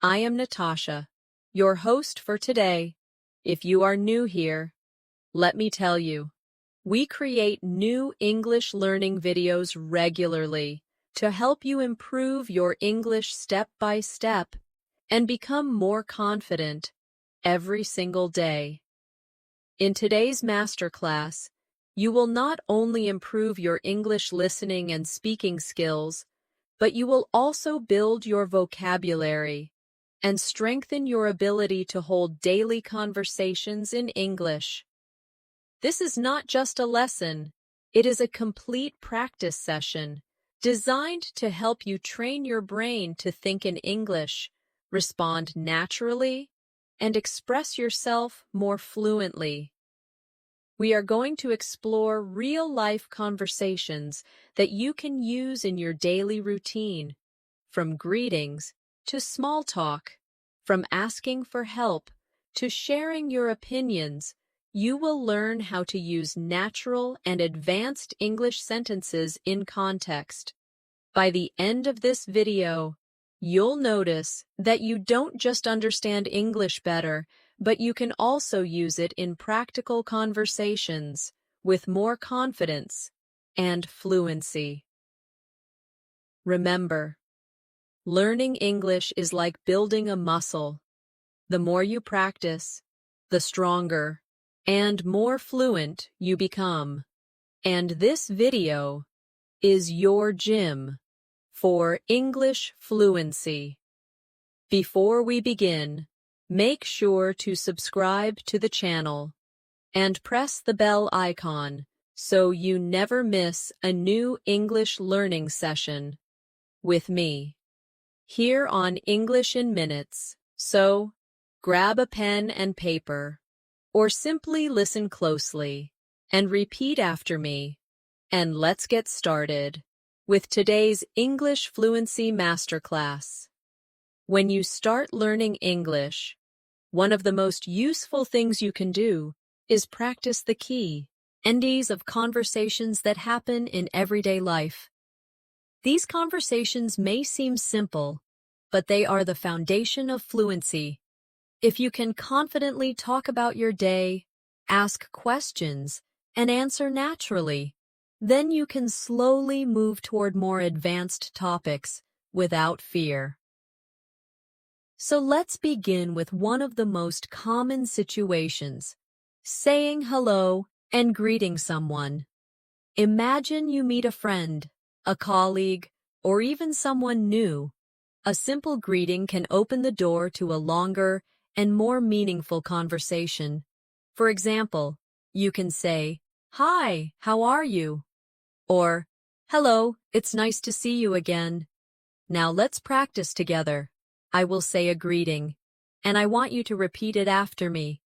I am Natasha, your host for today. If you are new here, let me tell you, we create new English learning videos regularly to help you improve your English step by step and become more confident every single day. In today's masterclass, you will not only improve your English listening and speaking skills, but you will also build your vocabulary and strengthen your ability to hold daily conversations in English. This is not just a lesson, it is a complete practice session designed to help you train your brain to think in English, respond naturally, and express yourself more fluently. We are going to explore real-life conversations that you can use in your daily routine, from greetings to small talk, from asking for help to sharing your opinions. You will learn how to use natural and advanced English sentences in context. By the end of this video, you'll notice that you don't just understand English better, but you can also use it in practical conversations with more confidence and fluency. Remember, learning English is like building a muscle. The more you practice, the stronger and more fluent you become. And this video is your gym for English fluency. Before we begin, make sure to subscribe to the channel and press the bell icon so you never miss a new English learning session with me here on English in Minutes. So, grab a pen and paper, or simply listen closely and repeat after me, and let's get started with today's English Fluency Masterclass. When you start learning English, one of the most useful things you can do is practice the key NDs of conversations that happen in everyday life. These conversations may seem simple, but they are the foundation of fluency. If you can confidently talk about your day, ask questions, and answer naturally, then you can slowly move toward more advanced topics without fear. So let's begin with one of the most common situations, saying hello and greeting someone. Imagine you meet a friend, a colleague, or even someone new. A simple greeting can open the door to a longer and more meaningful conversation. For example, you can say, "Hi, how are you?" Or, "Hello, it's nice to see you again." Now let's practice together. I will say a greeting, and I want you to repeat it after me.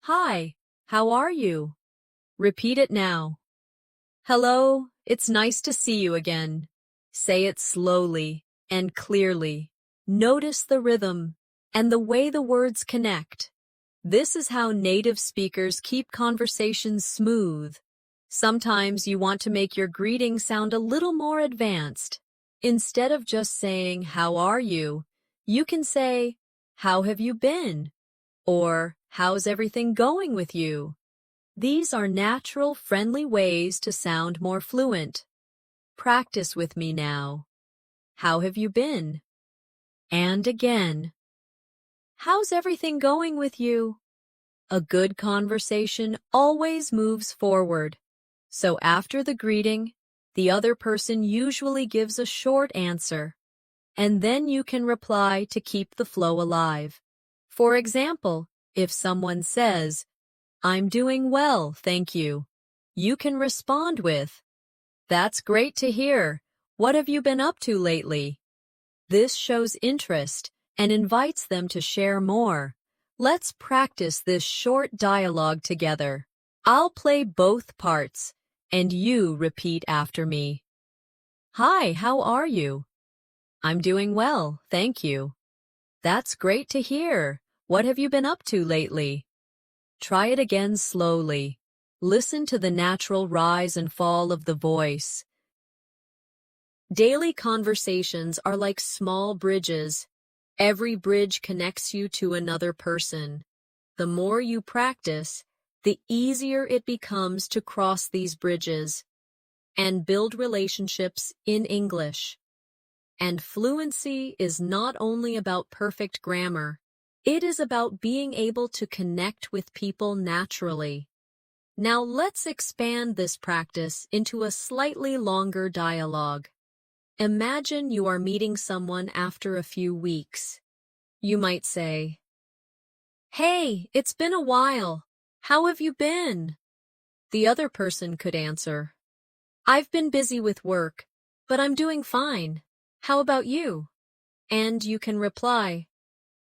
"Hi, how are you?" Repeat it now. "Hello, it's nice to see you again." Say it slowly and clearly. Notice the rhythm and the way the words connect. This is how native speakers keep conversations smooth. Sometimes you want to make your greeting sound a little more advanced. Instead of just saying, "How are you?" you can say, "How have you been?" or "How's everything going with you?" These are natural, friendly ways to sound more fluent. Practice with me now. How have you been? And again. How's everything going with you? A good conversation always moves forward. So after the greeting, the other person usually gives a short answer, and then you can reply to keep the flow alive. For example, if someone says, "I'm doing well, thank you," you can respond with, "That's great to hear. What have you been up to lately?" This shows interest and invites them to share more. Let's practice this short dialogue together. I'll play both parts, and you repeat after me. "Hi, how are you?" "I'm doing well, thank you." "That's great to hear. What have you been up to lately?" Try it again slowly. Listen to the natural rise and fall of the voice. Daily conversations are like small bridges. Every bridge connects you to another person. The more you practice, the easier it becomes to cross these bridges and build relationships in English. And fluency is not only about perfect grammar, it is about being able to connect with people naturally. Now let's expand this practice into a slightly longer dialogue. Imagine you are meeting someone after a few weeks. You might say, "Hey, it's been a while. How have you been?" The other person could answer, "I've been busy with work, but I'm doing fine. How about you?" And you can reply,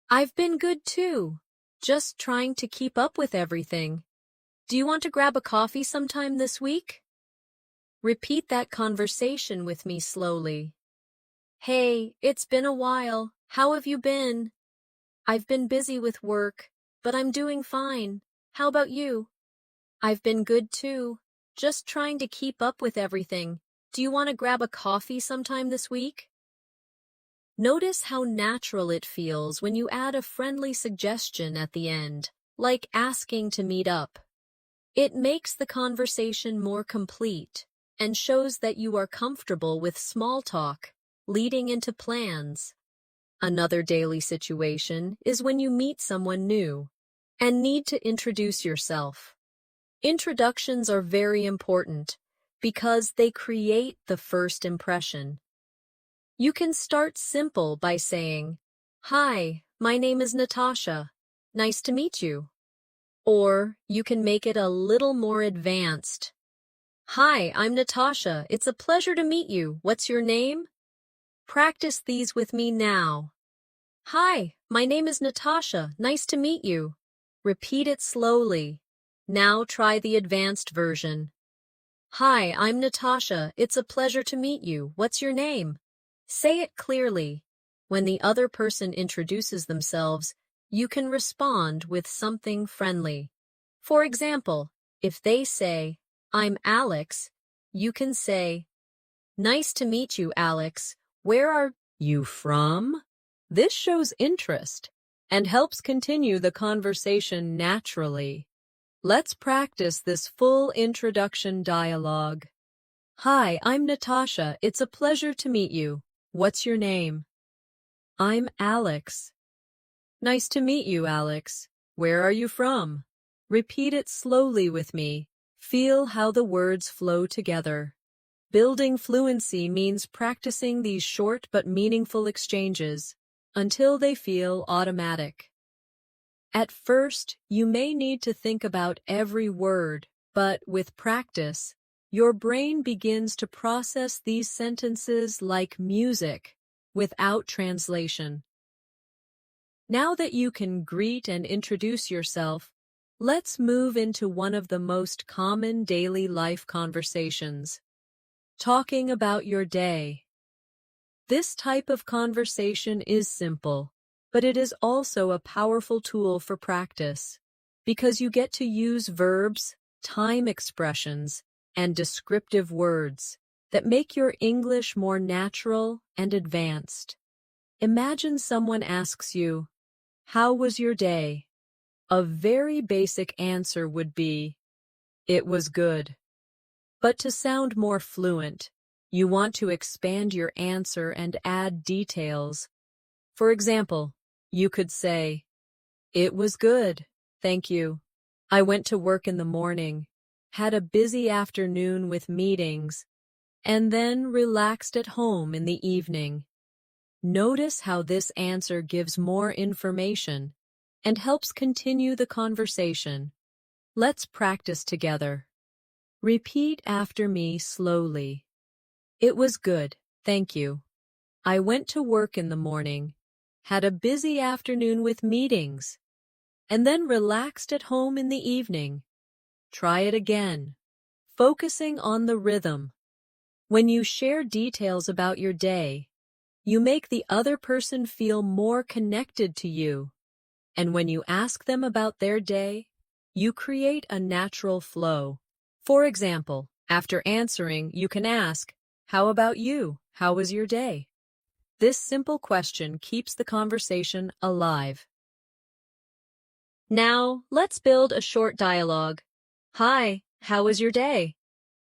"I've been good too, just trying to keep up with everything. Do you want to grab a coffee sometime this week?" Repeat that conversation with me slowly. "Hey, it's been a while. How have you been?" "I've been busy with work, but I'm doing fine. How about you?" "I've been good too, just trying to keep up with everything. Do you want to grab a coffee sometime this week?" Notice how natural it feels when you add a friendly suggestion at the end, like asking to meet up. It makes the conversation more complete and shows that you are comfortable with small talk, leading into plans. Another daily situation is when you meet someone new and need to introduce yourself. Introductions are very important because they create the first impression. You can start simple by saying, "Hi, my name is Natasha. Nice to meet you." Or you can make it a little more advanced. "Hi, I'm Natasha. It's a pleasure to meet you. What's your name?" Practice these with me now. "Hi, my name is Natasha. Nice to meet you." Repeat it slowly. Now try the advanced version. "Hi, I'm Natasha. It's a pleasure to meet you. What's your name?" Say it clearly. When the other person introduces themselves, you can respond with something friendly. For example, if they say, "I'm Alex," you can say, "Nice to meet you, Alex. Where are you from?" This shows interest and helps continue the conversation naturally. Let's practice this full introduction dialogue. "Hi, I'm Natasha. It's a pleasure to meet you. What's your name?" "I'm Alex." "Nice to meet you, Alex. Where are you from?" Repeat it slowly with me. Feel how the words flow together. Building fluency means practicing these short but meaningful exchanges until they feel automatic. At first, you may need to think about every word, but with practice, your brain begins to process these sentences like music, without translation. Now that you can greet and introduce yourself, let's move into one of the most common daily life conversations. Talking about your day. This type of conversation is simple, but it is also a powerful tool for practice, because you get to use verbs, time expressions, and descriptive words that make your English more natural and advanced. Imagine someone asks you, "How was your day?" A very basic answer would be, "It was good." But to sound more fluent, you want to expand your answer and add details. For example, you could say, "It was good, thank you. I went to work in the morning, had a busy afternoon with meetings, and then relaxed at home in the evening." Notice how this answer gives more information and helps continue the conversation. Let's practice together. Repeat after me slowly. "It was good, thank you. I went to work in the morning, had a busy afternoon with meetings, and then relaxed at home in the evening." Try it again, focusing on the rhythm. When you share details about your day, you make the other person feel more connected to you. And when you ask them about their day, you create a natural flow. For example, after answering, you can ask, "How about you? How was your day?" This simple question keeps the conversation alive. Now, let's build a short dialogue. Hi, how was your day?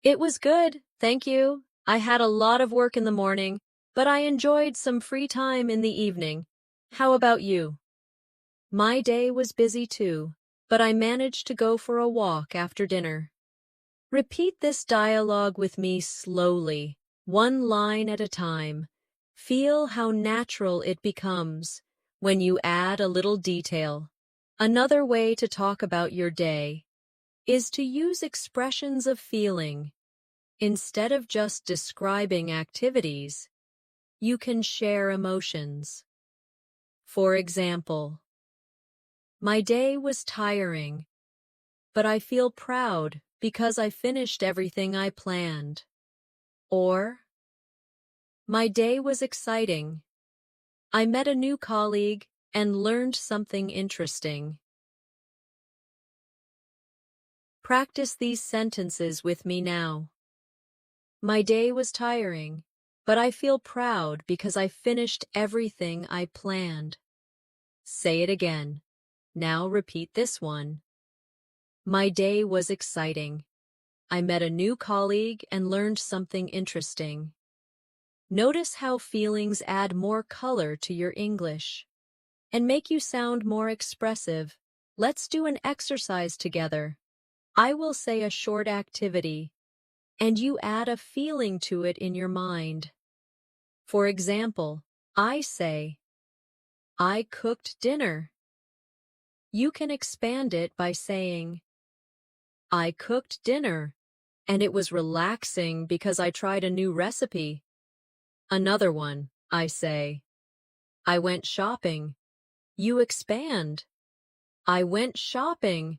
It was good, thank you. I had a lot of work in the morning, but I enjoyed some free time in the evening. How about you? My day was busy too, but I managed to go for a walk after dinner. Repeat this dialogue with me slowly, one line at a time. Feel how natural it becomes when you add a little detail. Another way to talk about your day is to use expressions of feeling. Instead of just describing activities, you can share emotions. For example, my day was tiring, but I feel proud because I finished everything I planned. Or, my day was exciting. I met a new colleague and learned something interesting. Practice these sentences with me now. My day was tiring, but I feel proud because I finished everything I planned. Say it again. Now repeat this one. My day was exciting. I met a new colleague and learned something interesting. Notice how feelings add more color to your English and make you sound more expressive. Let's do an exercise together. I will say a short activity, and you add a feeling to it in your mind. For example, I say, I cooked dinner. You can expand it by saying, I cooked dinner, and it was relaxing because I tried a new recipe. Another one, I say, I went shopping. You expand. I went shopping,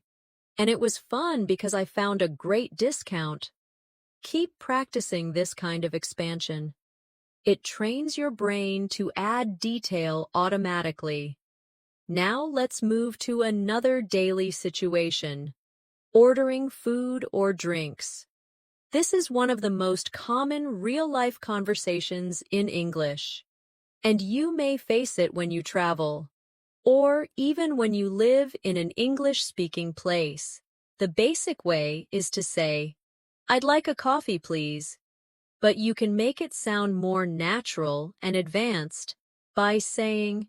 and it was fun because I found a great discount. Keep practicing this kind of expansion. It trains your brain to add detail automatically. Now let's move to another daily situation. Ordering food or drinks. This is one of the most common real-life conversations in English, and you may face it when you travel, or even when you live in an English-speaking place. The basic way is to say, I'd like a coffee, please. But you can make it sound more natural and advanced by saying,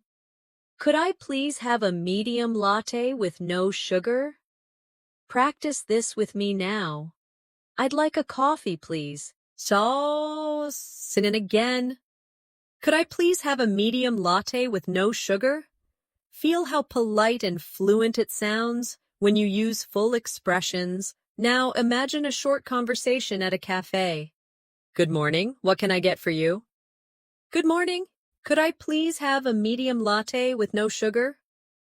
could I please have a medium latte with no sugar? Practice this with me now. I'd like a coffee, please. So, sit in again. Could I please have a medium latte with no sugar? Feel how polite and fluent it sounds when you use full expressions. Now imagine a short conversation at a cafe. Good morning, what can I get for you? Good morning, could I please have a medium latte with no sugar?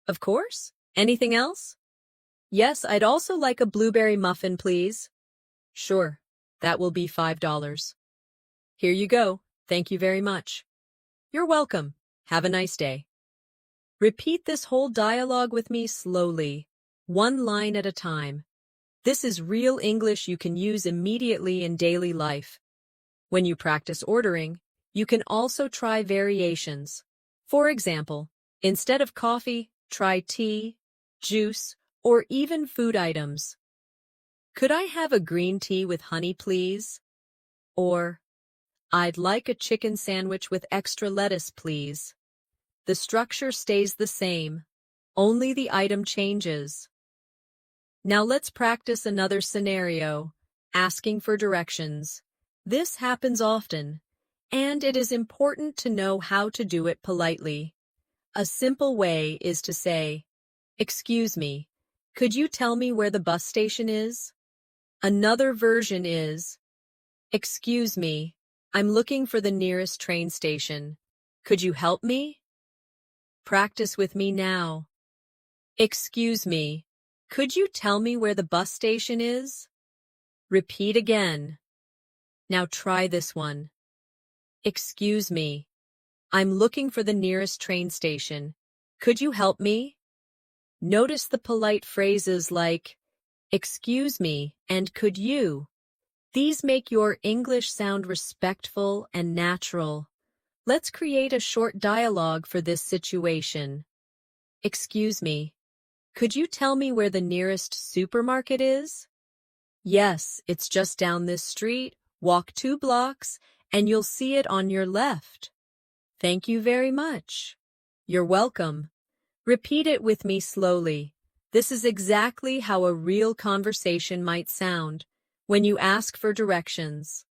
Of course. Anything else? Yes, I'd also like a blueberry muffin, please. Sure, that will be $5. Here you go, thank you very much. You're welcome, have a nice day. Repeat this whole dialogue with me slowly, one line at a time. This is real English you can use immediately in daily life. When you practice ordering, you can also try variations. For example, instead of coffee, try tea, juice, or even food items. Could I have a green tea with honey, please? Or, I'd like a chicken sandwich with extra lettuce, please. The structure stays the same, only the item changes. Now let's practice another scenario, asking for directions. This happens often, and it is important to know how to do it politely. A simple way is to say, excuse me, could you tell me where the bus station is? Another version is, excuse me, I'm looking for the nearest train station. Could you help me? Practice with me now. Excuse me, could you tell me where the bus station is? Repeat again. Now try this one. Excuse me, I'm looking for the nearest train station. Could you help me? Notice the polite phrases like, excuse me, and could you? These make your English sound respectful and natural. Let's create a short dialogue for this situation. Excuse me, could you tell me where the nearest supermarket is? Yes, it's just down this street. Walk 2 blocks, and you'll see it on your left. Thank you very much. You're welcome. Repeat it with me slowly. This is exactly how a real conversation might sound when you ask for directions.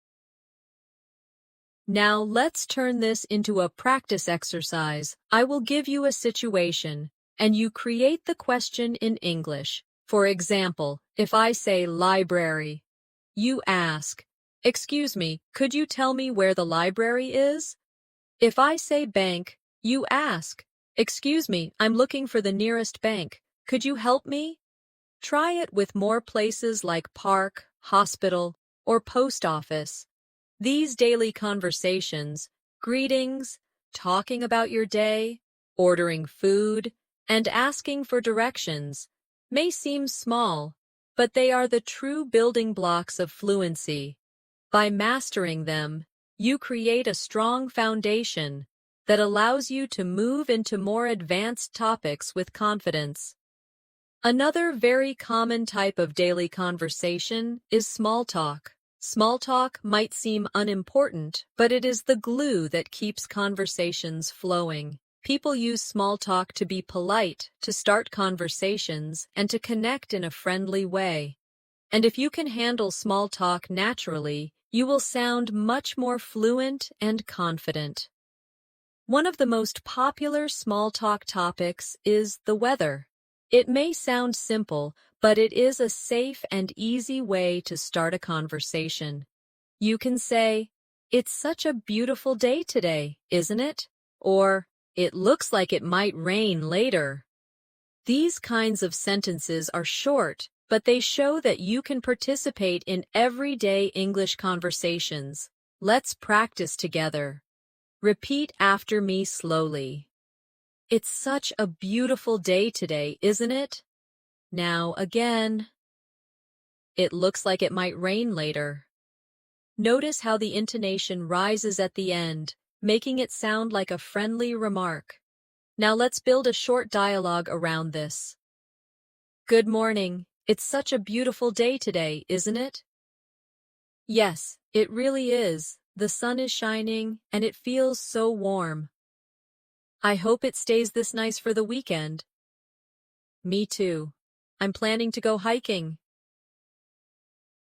Now let's turn this into a practice exercise. I will give you a situation, and you create the question in English. For example, if I say library, you ask, "Excuse me, could you tell me where the library is?" If I say bank, you ask, "Excuse me, I'm looking for the nearest bank. Could you help me?" Try it with more places like park, hospital, or post office. These daily conversations, greetings, talking about your day, ordering food, and asking for directions may seem small, but they are the true building blocks of fluency. By mastering them, you create a strong foundation that allows you to move into more advanced topics with confidence. Another very common type of daily conversation is small talk. Small talk might seem unimportant, but it is the glue that keeps conversations flowing. People use small talk to be polite, to start conversations, and to connect in a friendly way. And if you can handle small talk naturally, you will sound much more fluent and confident. One of the most popular small talk topics is the weather. It may sound simple, but it is a safe and easy way to start a conversation. You can say, "It's such a beautiful day today, isn't it?" Or, "It looks like it might rain later." These kinds of sentences are short, but they show that you can participate in everyday English conversations. Let's practice together. Repeat after me slowly. "It's such a beautiful day today, isn't it?" Now again. "It looks like it might rain later." Notice how the intonation rises at the end, making it sound like a friendly remark. Now let's build a short dialogue around this. "Good morning. It's such a beautiful day today, isn't it?" "Yes, it really is. The sun is shining, and it feels so warm." "I hope it stays this nice for the weekend." "Me too. I'm planning to go hiking."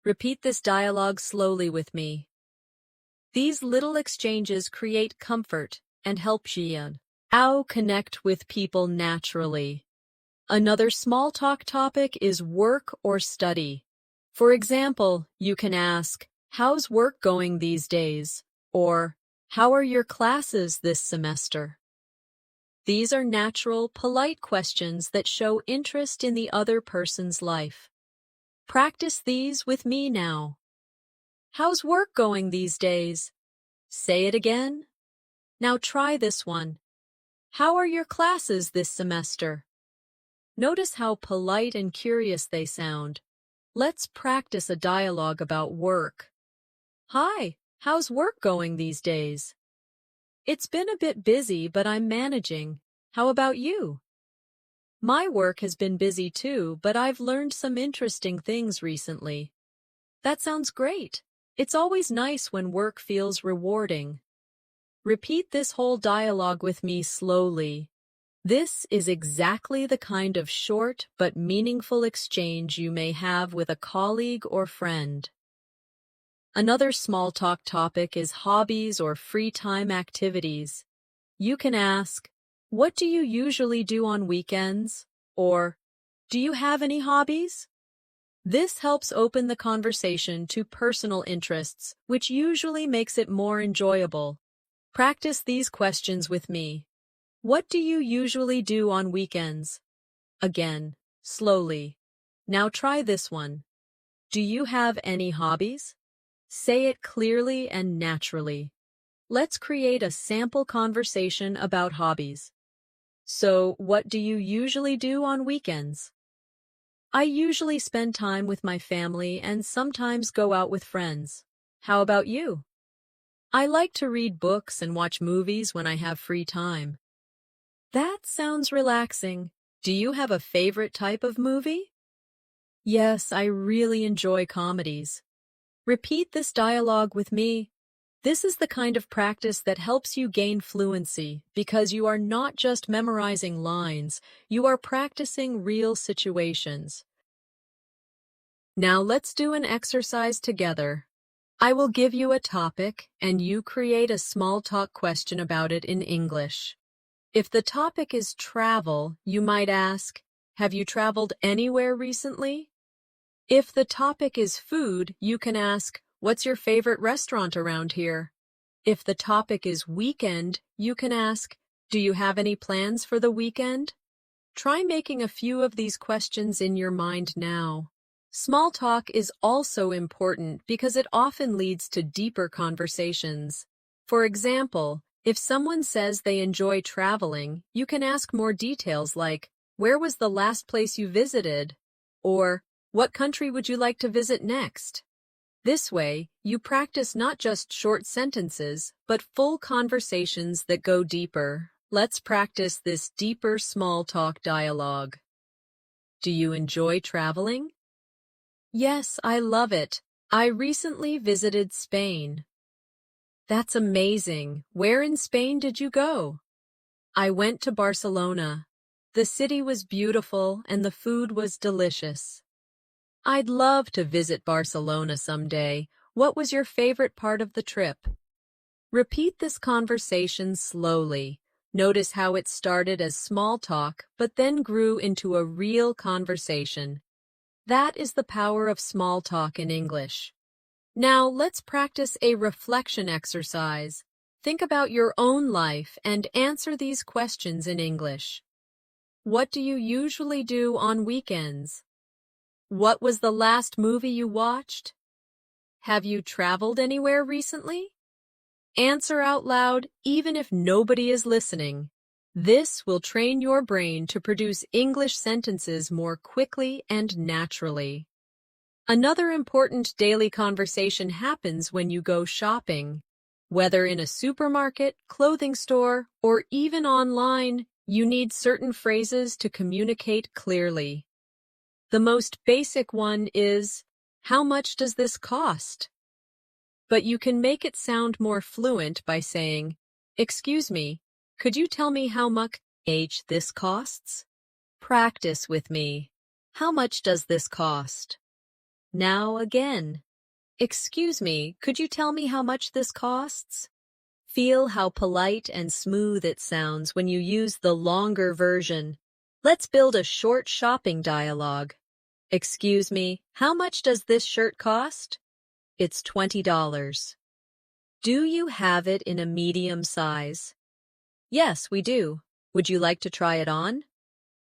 Repeat this dialogue slowly with me. These little exchanges create comfort and help Jian connect with people naturally. Another small talk topic is work or study. For example, you can ask, "How's work going these days?" Or, "How are your classes this semester?" These are natural, polite questions that show interest in the other person's life. Practice these with me now. "How's work going these days?" Say it again. Now try this one. "How are your classes this semester?" Notice how polite and curious they sound. Let's practice a dialogue about work. "Hi, how's work going these days?" "It's been a bit busy, but I'm managing. How about you?" "My work has been busy too, but I've learned some interesting things recently." That sounds great. It's always nice when work feels rewarding. Repeat this whole dialogue with me slowly. This is exactly the kind of short but meaningful exchange you may have with a colleague or friend. Another small talk topic is hobbies or free time activities. You can ask, "What do you usually do on weekends?" Or, "Do you have any hobbies?" This helps open the conversation to personal interests, which usually makes it more enjoyable. Practice these questions with me. What do you usually do on weekends? Again, slowly. Now try this one. Do you have any hobbies? Say it clearly and naturally. Let's create a sample conversation about hobbies. So, what do you usually do on weekends? I usually spend time with my family and sometimes go out with friends. How about you? I like to read books and watch movies when I have free time. That sounds relaxing. Do you have a favorite type of movie? Yes, I really enjoy comedies. Repeat this dialogue with me. This is the kind of practice that helps you gain fluency because you are not just memorizing lines, you are practicing real situations. Now let's do an exercise together. I will give you a topic and you create a small talk question about it in English. If the topic is travel, you might ask, "Have you traveled anywhere recently?" If the topic is food, you can ask, "What's your favorite restaurant around here?" If the topic is weekend, you can ask, "Do you have any plans for the weekend?" Try making a few of these questions in your mind now. Small talk is also important because it often leads to deeper conversations. For example, if someone says they enjoy traveling, you can ask more details like, "Where was the last place you visited?" Or, "What country would you like to visit next?" This way, you practice not just short sentences, but full conversations that go deeper. Let's practice this deeper small talk dialogue. Do you enjoy traveling? Yes, I love it. I recently visited Spain. That's amazing. Where in Spain did you go? I went to Barcelona. The city was beautiful and the food was delicious. I'd love to visit Barcelona someday. What was your favorite part of the trip? Repeat this conversation slowly. Notice how it started as small talk, but then grew into a real conversation. That is the power of small talk in English. Now let's practice a reflection exercise. Think about your own life and answer these questions in English. What do you usually do on weekends? What was the last movie you watched? Have you traveled anywhere recently? Answer out loud, even if nobody is listening. This will train your brain to produce English sentences more quickly and naturally. Another important daily conversation happens when you go shopping. Whether in a supermarket, clothing store, or even online, you need certain phrases to communicate clearly. The most basic one is, "How much does this cost?" But you can make it sound more fluent by saying, "Excuse me, could you tell me how much this costs?" Practice with me. How much does this cost? Now again. Excuse me, could you tell me how much this costs? Feel how polite and smooth it sounds when you use the longer version. Let's build a short shopping dialogue. Excuse me, how much does this shirt cost? It's $20. Do you have it in a medium size? Yes, we do. Would you like to try it on?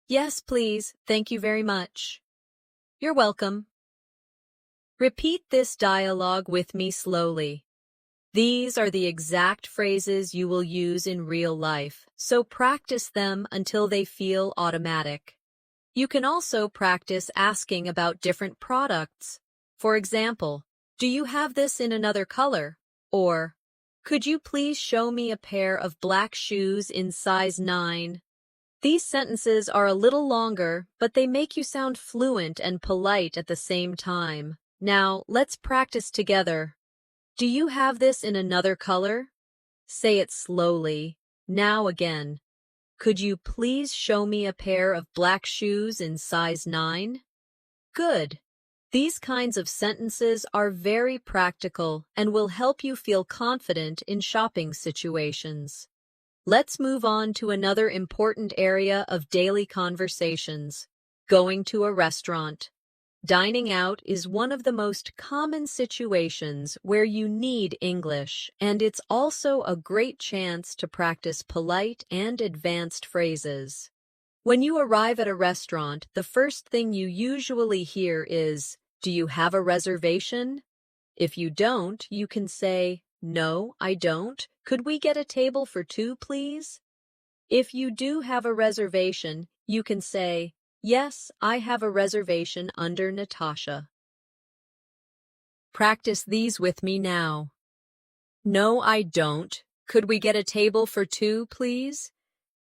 Yes, please. Thank you very much. You're welcome. Repeat this dialogue with me slowly. These are the exact phrases you will use in real life, so practice them until they feel automatic. You can also practice asking about different products. For example, "Do you have this in another color?" Or, "Could you please show me a pair of black shoes in size 9? These sentences are a little longer, but they make you sound fluent and polite at the same time. Now, let's practice together. Do you have this in another color? Say it slowly. Now again. Could you please show me a pair of black shoes in size 9? Good. These kinds of sentences are very practical and will help you feel confident in shopping situations. Let's move on to another important area of daily conversations, going to a restaurant. Dining out is one of the most common situations where you need English, and it's also a great chance to practice polite and advanced phrases. When you arrive at a restaurant, the first thing you usually hear is, "Do you have a reservation?" If you don't, you can say, "No, I don't. Could we get a table for two, please?" If you do have a reservation, you can say, "Yes, I have a reservation under Natasha." Practice these with me now. No, I don't. Could we get a table for two, please?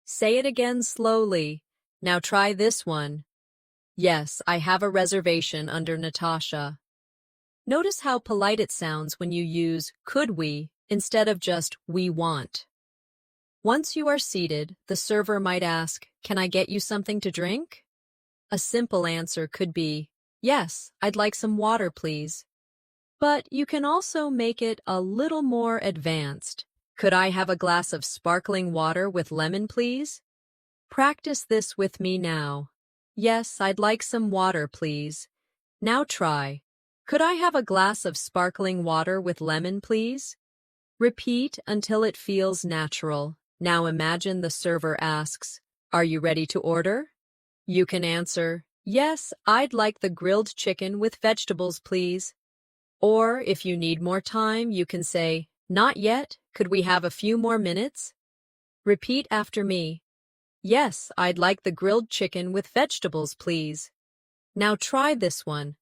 Say it again slowly. Now try this one. Yes, I have a reservation under Natasha. Notice how polite it sounds when you use could we instead of just we want. Once you are seated, the server might ask, "Can I get you something to drink?" A simple answer could be, "Yes, I'd like some water, please." But you can also make it a little more advanced. "Could I have a glass of sparkling water with lemon, please?" Practice this with me now. Yes, I'd like some water, please. Now try. Could I have a glass of sparkling water with lemon, please? Repeat until it feels natural. Now imagine the server asks, "Are you ready to order?" You can answer, "Yes, I'd like the grilled chicken with vegetables, please." Or if you need more time, you can say, "Not yet. Could we have a few more minutes?" Repeat after me. "Yes, I'd like the grilled chicken with vegetables, please." Now try this one.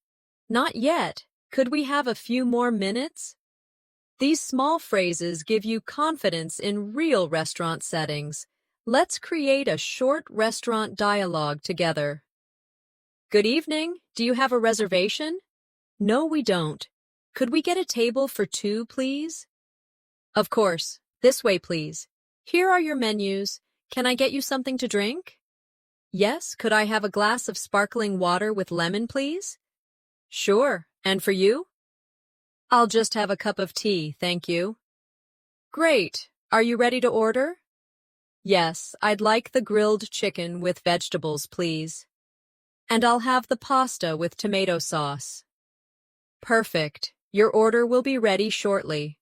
"Not yet. Could we have a few more minutes?" These small phrases give you confidence in real restaurant settings. Let's create a short restaurant dialogue together. Good evening. Do you have a reservation? No, we don't. Could we get a table for two, please? Of course. This way, please. Here are your menus. Can I get you something to drink? Yes, could I have a glass of sparkling water with lemon, please? Sure. And for you? I'll just have a cup of tea, thank you. Great. Are you ready to order? Yes, I'd like the grilled chicken with vegetables, please. And I'll have the pasta with tomato sauce. Perfect. Your order will be ready shortly.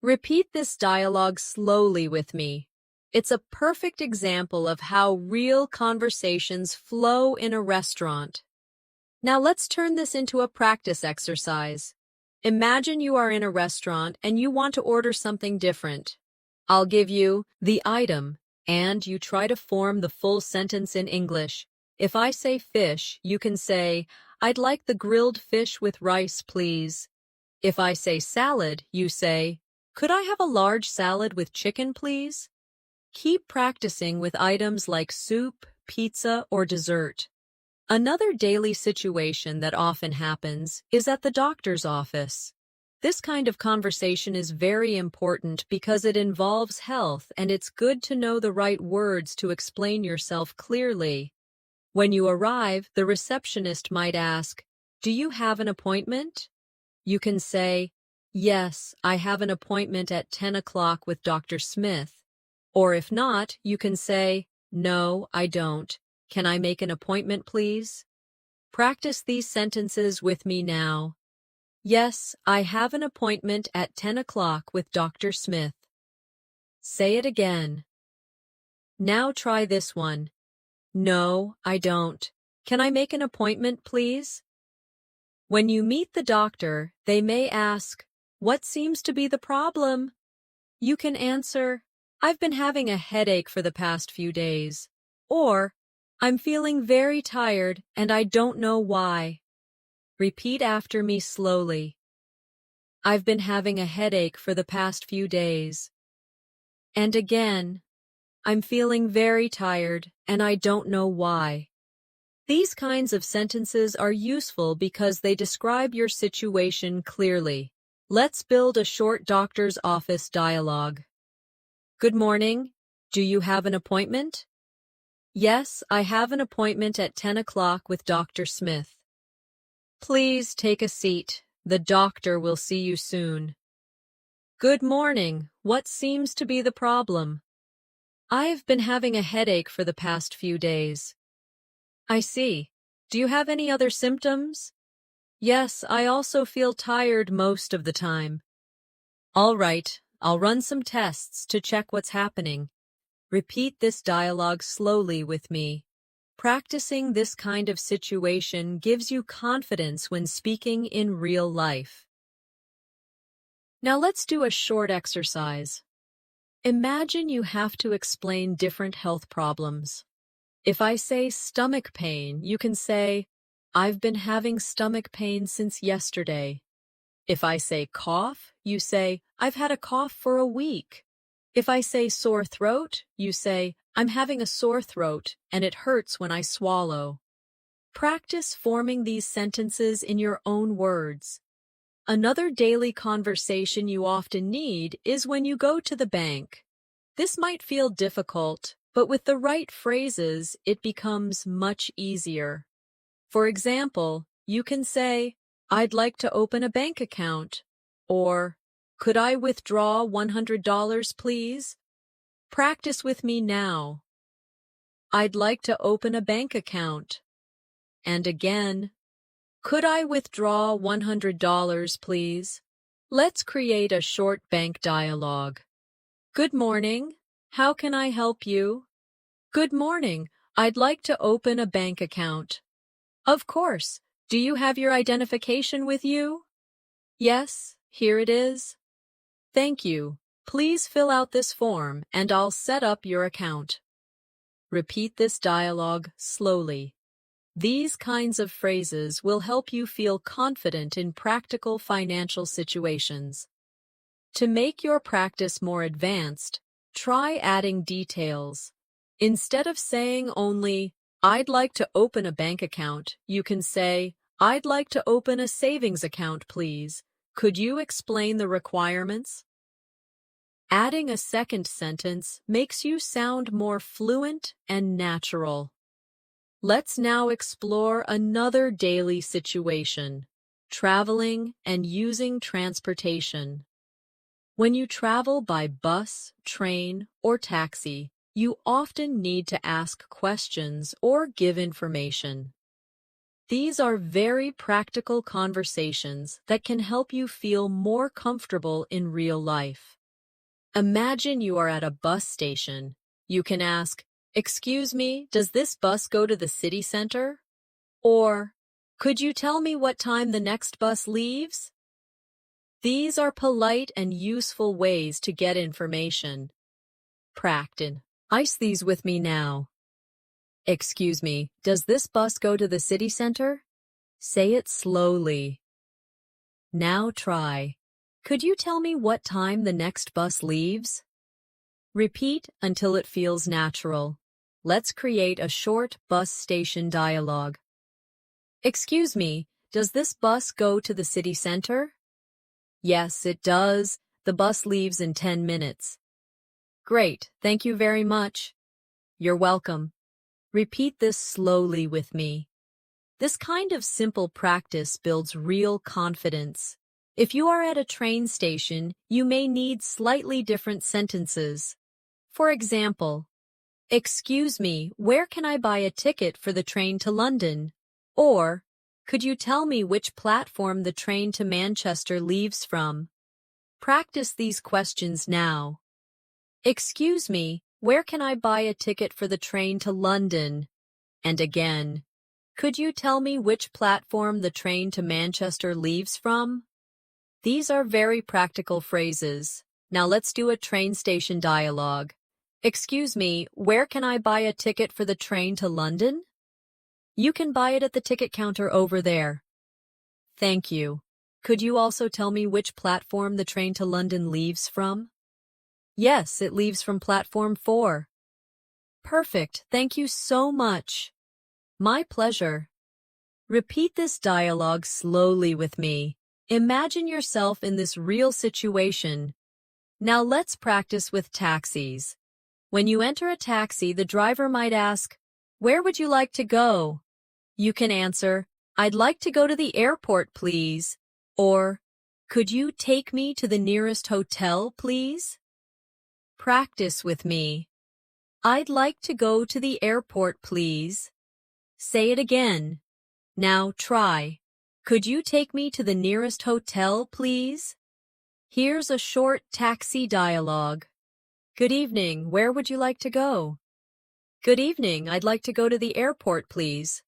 Repeat this dialogue slowly with me. It's a perfect example of how real conversations flow in a restaurant. Now let's turn this into a practice exercise. Imagine you are in a restaurant and you want to order something different. I'll give you the item, and you try to form the full sentence in English. If I say fish, you can say, "I'd like the grilled fish with rice, please." If I say salad, you say, "Could I have a large salad with chicken, please?" Keep practicing with items like soup, pizza, or dessert. Another daily situation that often happens is at the doctor's office. This kind of conversation is very important because it involves health, and it's good to know the right words to explain yourself clearly. When you arrive, the receptionist might ask, "Do you have an appointment?" You can say, "Yes, I have an appointment at 10 o'clock with Dr. Smith." Or if not, you can say, "No, I don't. Can I make an appointment, please?" Practice these sentences with me now. Yes, I have an appointment at 10 o'clock with Dr. Smith. Say it again. Now try this one. No, I don't. Can I make an appointment, please? When you meet the doctor, they may ask, "What seems to be the problem?" You can answer, "I've been having a headache for the past few days." Or, "I'm feeling very tired and I don't know why." Repeat after me slowly. I've been having a headache for the past few days. And again, I'm feeling very tired and I don't know why. These kinds of sentences are useful because they describe your situation clearly. Let's build a short doctor's office dialogue. Good morning. Do you have an appointment? Yes, I have an appointment at 10 o'clock with Dr. Smith. Please take a seat. The doctor will see you soon. Good morning. What seems to be the problem? I've been having a headache for the past few days. I see. Do you have any other symptoms? Yes, I also feel tired most of the time. All right, I'll run some tests to check what's happening. Repeat this dialogue slowly with me. Practicing this kind of situation gives you confidence when speaking in real life. Now let's do a short exercise. Imagine you have to explain different health problems. If I say stomach pain, you can say, "I've been having stomach pain since yesterday." If I say cough, you say, I've had a cough for a week. If I say sore throat, you say, I'm having a sore throat and it hurts when I swallow. Practice forming these sentences in your own words. Another daily conversation you often need is when you go to the bank. This might feel difficult, but with the right phrases, it becomes much easier. For example, you can say, I'd like to open a bank account, or, could I withdraw $100, please? Practice with me now. I'd like to open a bank account. And again, could I withdraw $100, please? Let's create a short bank dialogue. Good morning. How can I help you? Good morning. I'd like to open a bank account. Of course. Do you have your identification with you? Yes, here it is. Thank you. Please fill out this form and I'll set up your account. Repeat this dialogue slowly. These kinds of phrases will help you feel confident in practical financial situations. To make your practice more advanced, try adding details. Instead of saying only, I'd like to open a bank account, you can say, I'd like to open a savings account, please. Could you explain the requirements? Adding a second sentence makes you sound more fluent and natural. Let's now explore another daily situation, traveling and using transportation. When you travel by bus, train, or taxi, you often need to ask questions or give information. These are very practical conversations that can help you feel more comfortable in real life. Imagine you are at a bus station. You can ask, excuse me, does this bus go to the city center? Or, could you tell me what time the next bus leaves? These are polite and useful ways to get information. Practice these with me now. Excuse me, does this bus go to the city center? Say it slowly. Now try. Could you tell me what time the next bus leaves? Repeat until it feels natural. Let's create a short bus station dialogue. Excuse me, does this bus go to the city center? Yes, it does. The bus leaves in 10 minutes. Great, thank you very much. You're welcome. Repeat this slowly with me. This kind of simple practice builds real confidence. If you are at a train station, you may need slightly different sentences. For example, excuse me, where can I buy a ticket for the train to London? Or, could you tell me which platform the train to Manchester leaves from? Practice these questions now. Excuse me, where can I buy a ticket for the train to London? And again, could you tell me which platform the train to Manchester leaves from? These are very practical phrases. Now let's do a train station dialogue. Excuse me, where can I buy a ticket for the train to London? You can buy it at the ticket counter over there. Thank you. Could you also tell me which platform the train to London leaves from? Yes, it leaves from platform 4. Perfect. Thank you so much. My pleasure. Repeat this dialogue slowly with me. Imagine yourself in this real situation. Now let's practice with taxis. When you enter a taxi, the driver might ask, where would you like to go? You can answer, I'd like to go to the airport, please. Or, could you take me to the nearest hotel, please? Practice with me. I'd like to go to the airport, please. Say it again. Now try. Could you take me to the nearest hotel, please? Here's a short taxi dialogue. Good evening, where would you like to go? Good evening, I'd like to go to the airport, please.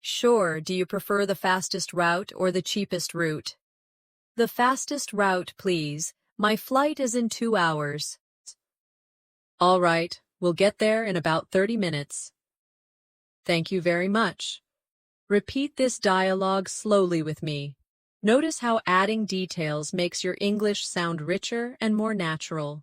Sure, do you prefer the fastest route or the cheapest route? The fastest route, please. My flight is in 2 hours. All right, we'll get there in about 30 minutes. Thank you very much. Repeat this dialogue slowly with me. Notice how adding details makes your English sound richer and more natural.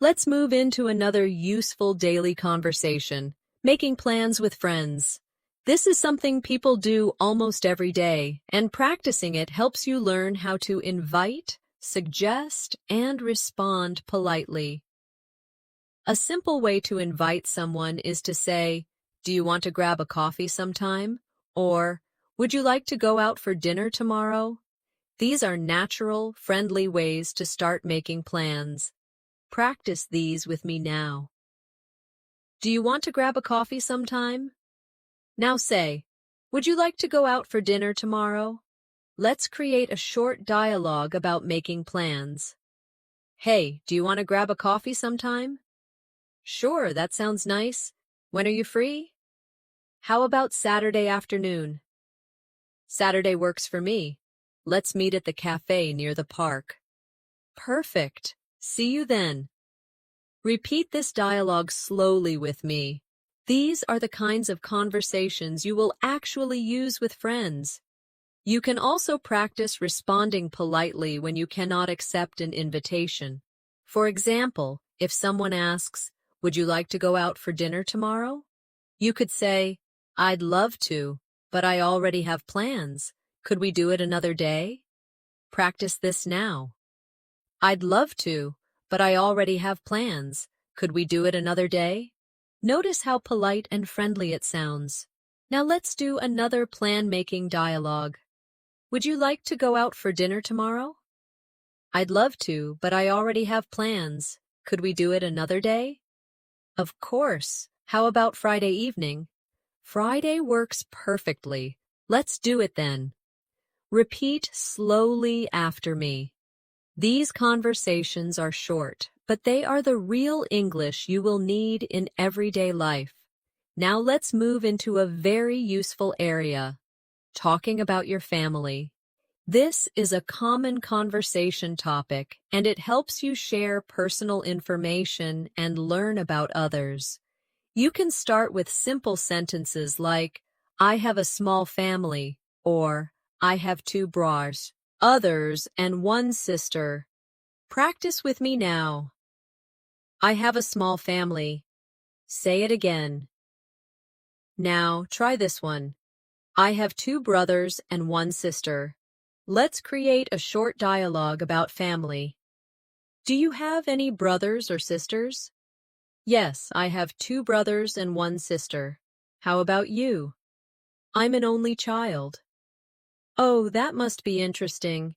Let's move into another useful daily conversation, making plans with friends. This is something people do almost every day, and practicing it helps you learn how to invite, suggest, and respond politely. A simple way to invite someone is to say, "Do you want to grab a coffee sometime?" Or, "Would you like to go out for dinner tomorrow?" These are natural, friendly ways to start making plans. Practice these with me now. Do you want to grab a coffee sometime? Now say, "Would you like to go out for dinner tomorrow?" Let's create a short dialogue about making plans. Hey, do you want to grab a coffee sometime? Sure, that sounds nice. When are you free? How about Saturday afternoon? Saturday works for me. Let's meet at the cafe near the park. Perfect. See you then. Repeat this dialogue slowly with me. These are the kinds of conversations you will actually use with friends. You can also practice responding politely when you cannot accept an invitation. For example, if someone asks, "Would you like to go out for dinner tomorrow?" You could say, "I'd love to, but I already have plans. Could we do it another day?" Practice this now. "I'd love to, but I already have plans. Could we do it another day?" Notice how polite and friendly it sounds. Now let's do another plan-making dialogue. Would you like to go out for dinner tomorrow? I'd love to, but I already have plans. Could we do it another day? Of course. How about Friday evening? Friday works perfectly. Let's do it then. Repeat slowly after me. These conversations are short, but they are the real English you will need in everyday life. Now let's move into a very useful area, talking about your family. This is a common conversation topic, and it helps you share personal information and learn about others. You can start with simple sentences like, "I have a small family," or "I have 2 brothers and 1 sister." Practice with me now. I have a small family. Say it again. Now, try this one. I have 2 brothers and 1 sister. Let's create a short dialogue about family. Do you have any brothers or sisters? Yes, I have 2 brothers and 1 sister. How about you? I'm an only child. Oh, that must be interesting.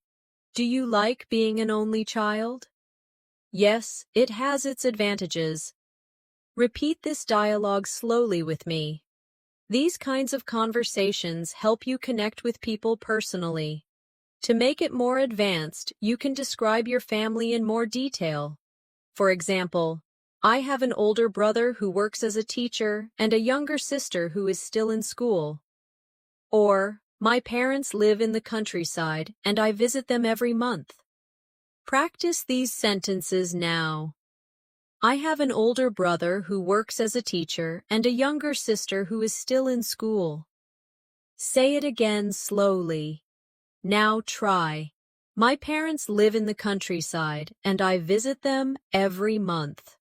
Do you like being an only child? Yes, it has its advantages. Repeat this dialogue slowly with me. These kinds of conversations help you connect with people personally. To make it more advanced, you can describe your family in more detail. For example, I have an older brother who works as a teacher and a younger sister who is still in school. Or, my parents live in the countryside and I visit them every month. Practice these sentences now. I have an older brother who works as a teacher and a younger sister who is still in school. Say it again slowly. Now try. My parents live in the countryside and I visit them every month.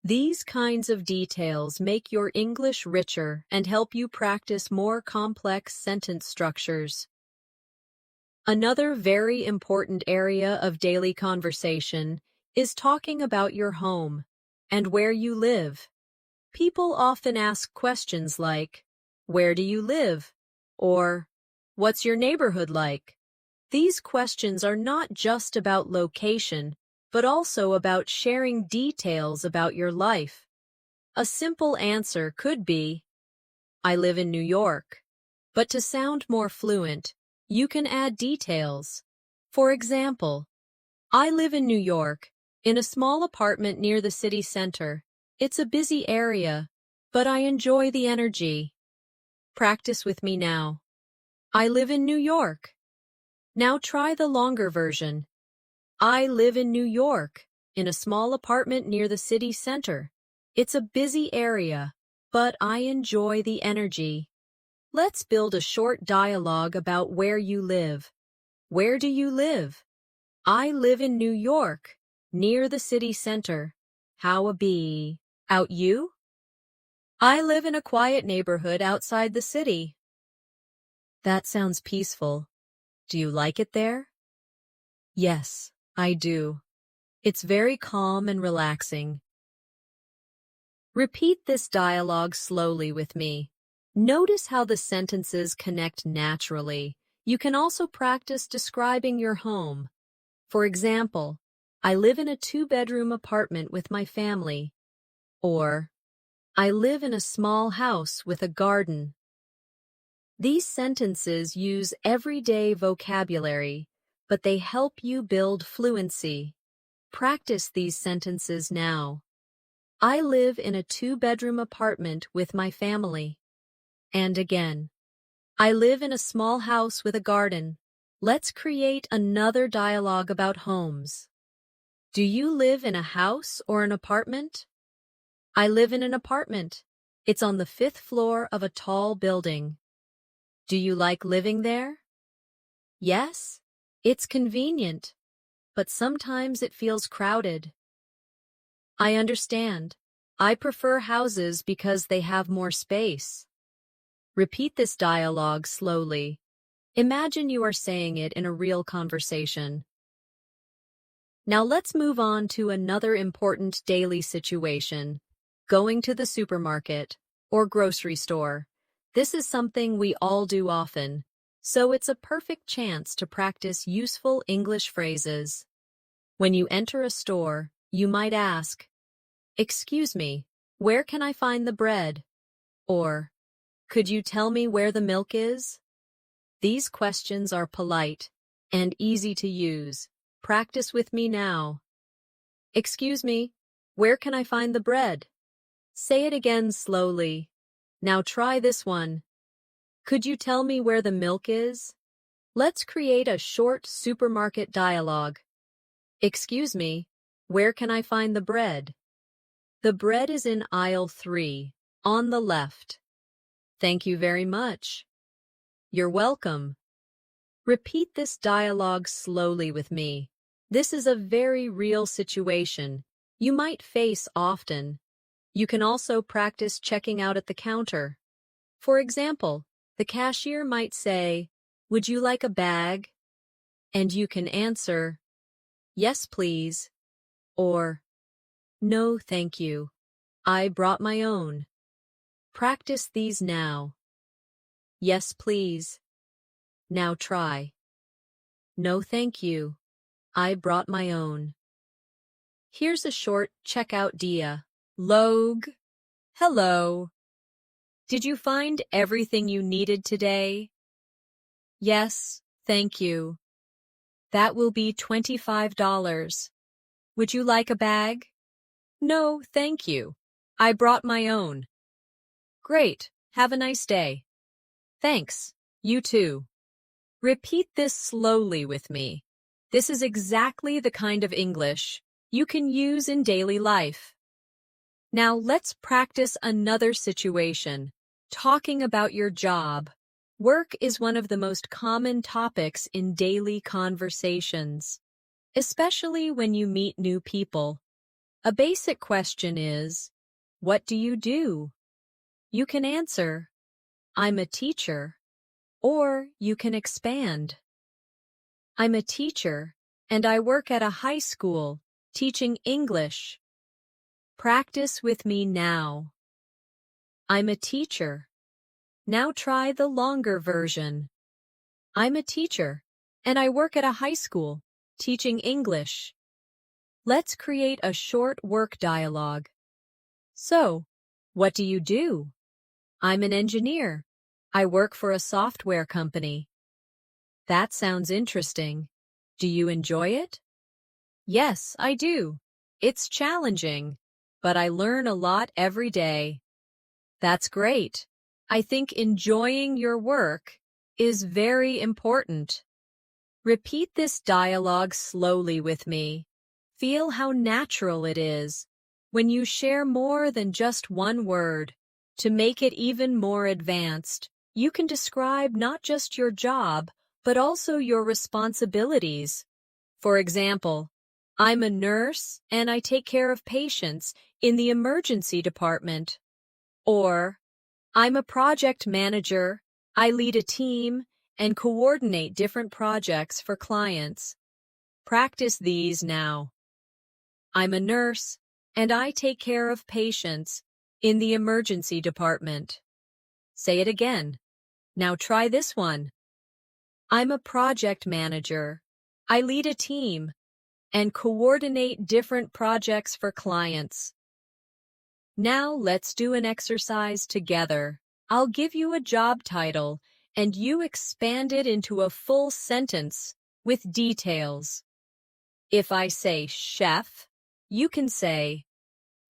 These kinds of details make your English richer and help you practice more complex sentence structures. Another very important area of daily conversation is talking about your home and where you live. People often ask questions like, "Where do you live?" or "What's your neighborhood like?" These questions are not just about location, but also about sharing details about your life. A simple answer could be, "I live in New York." But to sound more fluent, you can add details. For example, I live in New York, in a small apartment near the city center. It's a busy area, but I enjoy the energy. Practice with me now. I live in New York. Now try the longer version. I live in New York, in a small apartment near the city center. It's a busy area, but I enjoy the energy. Let's build a short dialogue about where you live. Where do you live? I live in New York, near the city center. How about you? I live in a quiet neighborhood outside the city. That sounds peaceful. Do you like it there? Yes, I do. It's very calm and relaxing. Repeat this dialogue slowly with me. Notice how the sentences connect naturally. You can also practice describing your home. For example, I live in a 2-bedroom apartment with my family. Or, I live in a small house with a garden. These sentences use everyday vocabulary, but they help you build fluency. Practice these sentences now. I live in a 2-bedroom apartment with my family. And again, I live in a small house with a garden. Let's create another dialogue about homes. Do you live in a house or an apartment? I live in an apartment. It's on the 5th floor of a tall building. Do you like living there? Yes, it's convenient, but sometimes it feels crowded. I understand. I prefer houses because they have more space. Repeat this dialogue slowly. Imagine you are saying it in a real conversation. Now let's move on to another important daily situation, going to the supermarket or grocery store. This is something we all do often, so it's a perfect chance to practice useful English phrases. When you enter a store, you might ask, "Excuse me, where can I find the bread?" Or, "Could you tell me where the milk is?" These questions are polite and easy to use. Practice with me now. Excuse me, where can I find the bread? Say it again slowly. Now try this one. Could you tell me where the milk is? Let's create a short supermarket dialogue. Excuse me, where can I find the bread? The bread is in aisle 3, on the left. Thank you very much. You're welcome. Repeat this dialogue slowly with me. This is a very real situation you might face often. You can also practice checking out at the counter. For example, the cashier might say, "Would you like a bag?" And you can answer, "Yes, please," or "No, thank you. I brought my own." Practice these now. Yes, please. Now try. No, thank you. I brought my own. Here's a short checkout dialogue. Hello. Did you find everything you needed today? Yes, thank you. That will be $25. Would you like a bag? No, thank you. I brought my own. Great. Have a nice day. Thanks. You too. Repeat this slowly with me. This is exactly the kind of English you can use in daily life. Now let's practice another situation, talking about your job. Work is one of the most common topics in daily conversations, especially when you meet new people. A basic question is, what do you do? You can answer, I'm a teacher, or you can expand. I'm a teacher, and I work at a high school, teaching English. Practice with me now. I'm a teacher. Now try the longer version. I'm a teacher, and I work at a high school, teaching English. Let's create a short work dialogue. So, what do you do? I'm an engineer. I work for a software company. That sounds interesting. Do you enjoy it? Yes, I do. It's challenging, but I learn a lot every day. That's great. I think enjoying your work is very important. Repeat this dialogue slowly with me. Feel how natural it is when you share more than just one word. To make it even more advanced, you can describe not just your job, but also your responsibilities. For example, I'm a nurse and I take care of patients in the emergency department. Or, I'm a project manager, I lead a team and coordinate different projects for clients. Practice these now. I'm a nurse and I take care of patients in the emergency department. Say it again. Now try this one. I'm a project manager. I lead a team and coordinate different projects for clients. Now let's do an exercise together. I'll give you a job title and you expand it into a full sentence with details. If I say chef, you can say,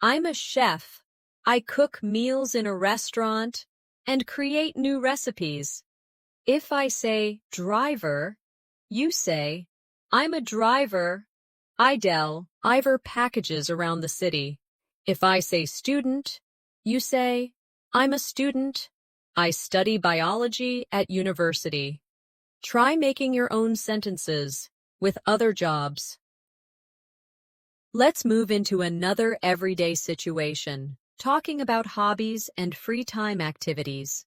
I'm a chef. I cook meals in a restaurant and create new recipes. If I say driver, you say, I'm a driver. I deliver packages around the city. If I say student, you say, I'm a student. I study biology at university. Try making your own sentences with other jobs. Let's move into another everyday situation, talking about hobbies and free time activities.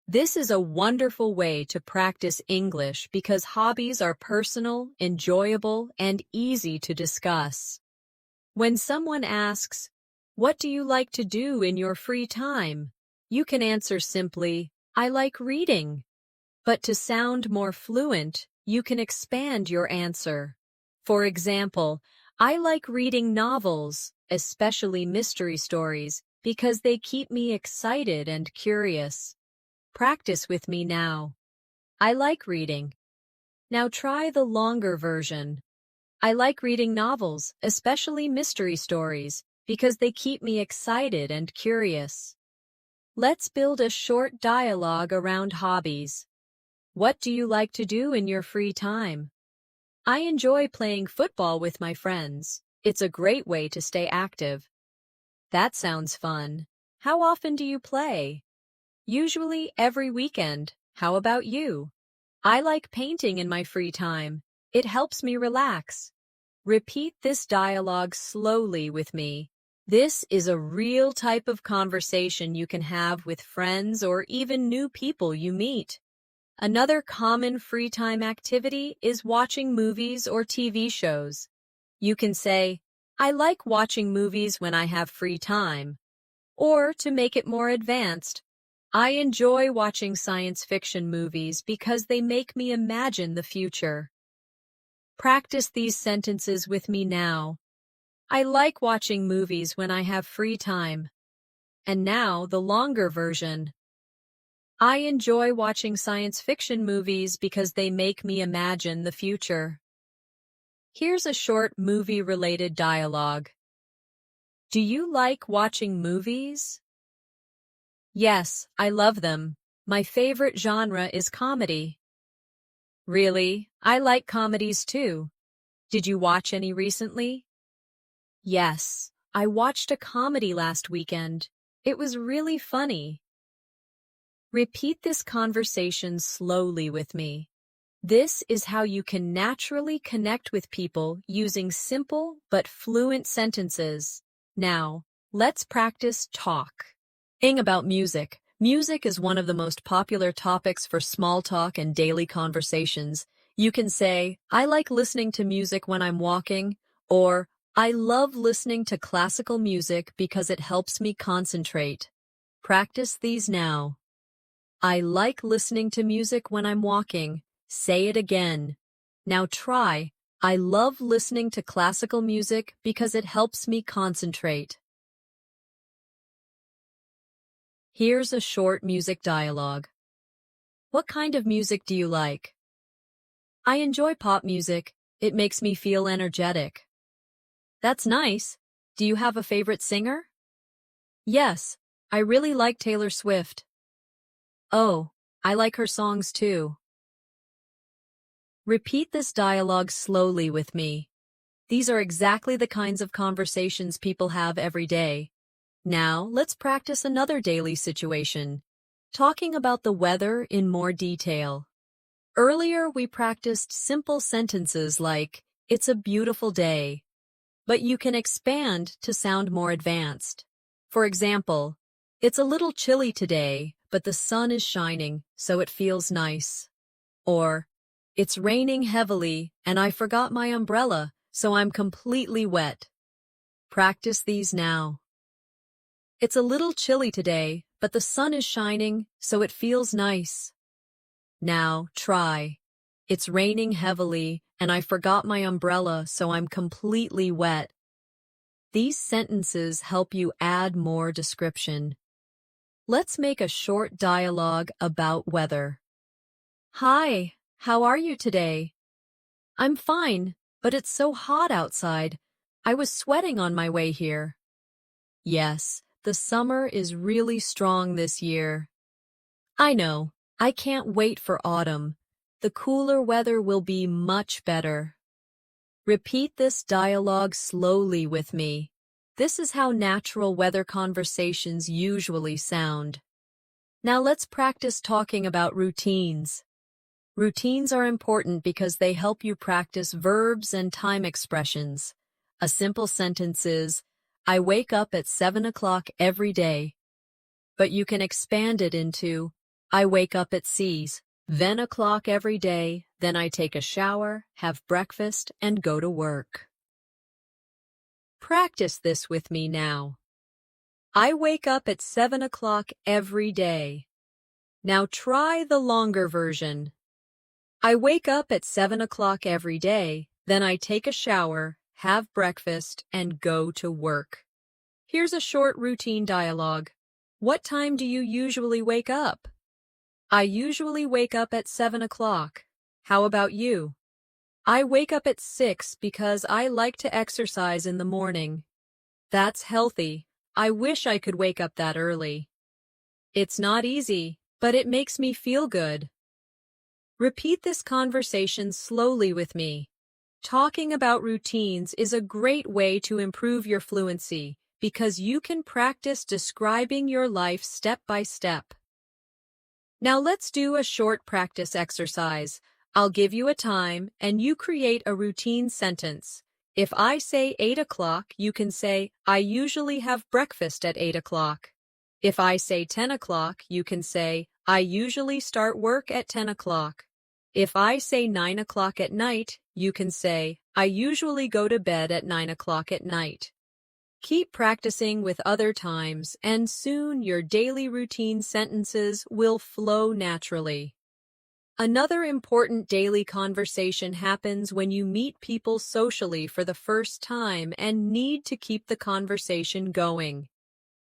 This is a wonderful way to practice English because hobbies are personal, enjoyable, and easy to discuss. When someone asks, what do you like to do in your free time? You can answer simply, I like reading. But to sound more fluent, you can expand your answer. For example, I like reading novels, especially mystery stories, because they keep me excited and curious. Practice with me now. I like reading. Now try the longer version. I like reading novels, especially mystery stories, because they keep me excited and curious. Let's build a short dialogue around hobbies. What do you like to do in your free time? I enjoy playing football with my friends. It's a great way to stay active. That sounds fun. How often do you play? Usually every weekend. How about you? I like painting in my free time. It helps me relax. Repeat this dialogue slowly with me. This is a real type of conversation you can have with friends or even new people you meet. Another common free time activity is watching movies or TV shows. You can say, I like watching movies when I have free time. Or, to make it more advanced, I enjoy watching science fiction movies because they make me imagine the future. Practice these sentences with me now. I like watching movies when I have free time. And now the longer version. I enjoy watching science fiction movies because they make me imagine the future. Here's a short movie-related dialogue. Do you like watching movies? Yes, I love them. My favorite genre is comedy. Really? I like comedies too. Did you watch any recently? Yes, I watched a comedy last weekend. It was really funny. Repeat this conversation slowly with me. This is how you can naturally connect with people using simple but fluent sentences. Now, let's practice talking about music. Music is one of the most popular topics for small talk and daily conversations. You can say, I like listening to music when I'm walking, or I love listening to classical music because it helps me concentrate. Practice these now. I like listening to music when I'm walking. Say it again. Now try, I love listening to classical music because it helps me concentrate. Here's a short music dialogue. What kind of music do you like? I enjoy pop music. It makes me feel energetic. That's nice. Do you have a favorite singer? Yes, I really like Taylor Swift. Oh, I like her songs too. Repeat this dialogue slowly with me. These are exactly the kinds of conversations people have every day. Now, let's practice another daily situation. talking about the weather in more detail. Earlier, we practiced simple sentences like, "It's a beautiful day," but you can expand to sound more advanced. For example, "It's a little chilly today, but the sun is shining, so it feels nice." Or, "It's raining heavily, and I forgot my umbrella, so I'm completely wet." Practice these now. "It's a little chilly today, but the sun is shining, so it feels nice." Now, try. "It's raining heavily, and I forgot my umbrella, so I'm completely wet." These sentences help you add more description. Let's make a short dialogue about weather. "Hi, how are you today?" "I'm fine, but it's so hot outside. I was sweating on my way here." "Yes, the summer is really strong this year." "I know. I can't wait for autumn. The cooler weather will be much better." Repeat this dialogue slowly with me. This is how natural weather conversations usually sound. Now let's practice talking about routines. Routines are important because they help you practice verbs and time expressions. A simple sentence is, "I wake up at 7 o'clock every day." But you can expand it into, "I wake up at then o'clock every day, then I take a shower, have breakfast, and go to work." Practice this with me now. I wake up at 7 o'clock every day. Now try the longer version. I wake up at 7 o'clock every day, then I take a shower, have breakfast, and go to work. Here's a short routine dialogue. What time do you usually wake up? I usually wake up at 7 o'clock. How about you? I wake up at 6 because I like to exercise in the morning. That's healthy. I wish I could wake up that early. It's not easy, but it makes me feel good. Repeat this conversation slowly with me. Talking about routines is a great way to improve your fluency because you can practice describing your life step by step. Now let's do a short practice exercise. I'll give you a time and you create a routine sentence. If I say 8 o'clock, you can say, "I usually have breakfast at 8 o'clock." If I say 10 o'clock, you can say, "I usually start work at 10 o'clock." If I say 9 o'clock at night, you can say, "I usually go to bed at 9 o'clock at night." Keep practicing with other times, and soon your daily routine sentences will flow naturally. Another important daily conversation happens when you meet people socially for the first time and need to keep the conversation going.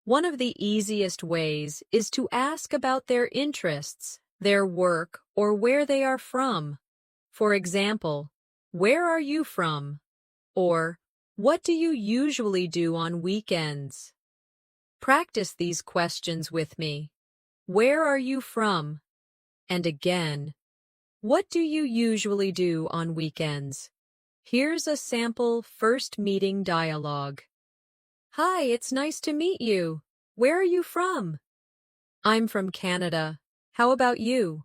One of the easiest ways is to ask about their interests, their work, or where they are from. For example, "Where are you from?" Or, "What do you usually do on weekends?" Practice these questions with me. Where are you from? And again, what do you usually do on weekends? Here's a sample first meeting dialogue. Hi, it's nice to meet you. Where are you from? I'm from Canada. How about you?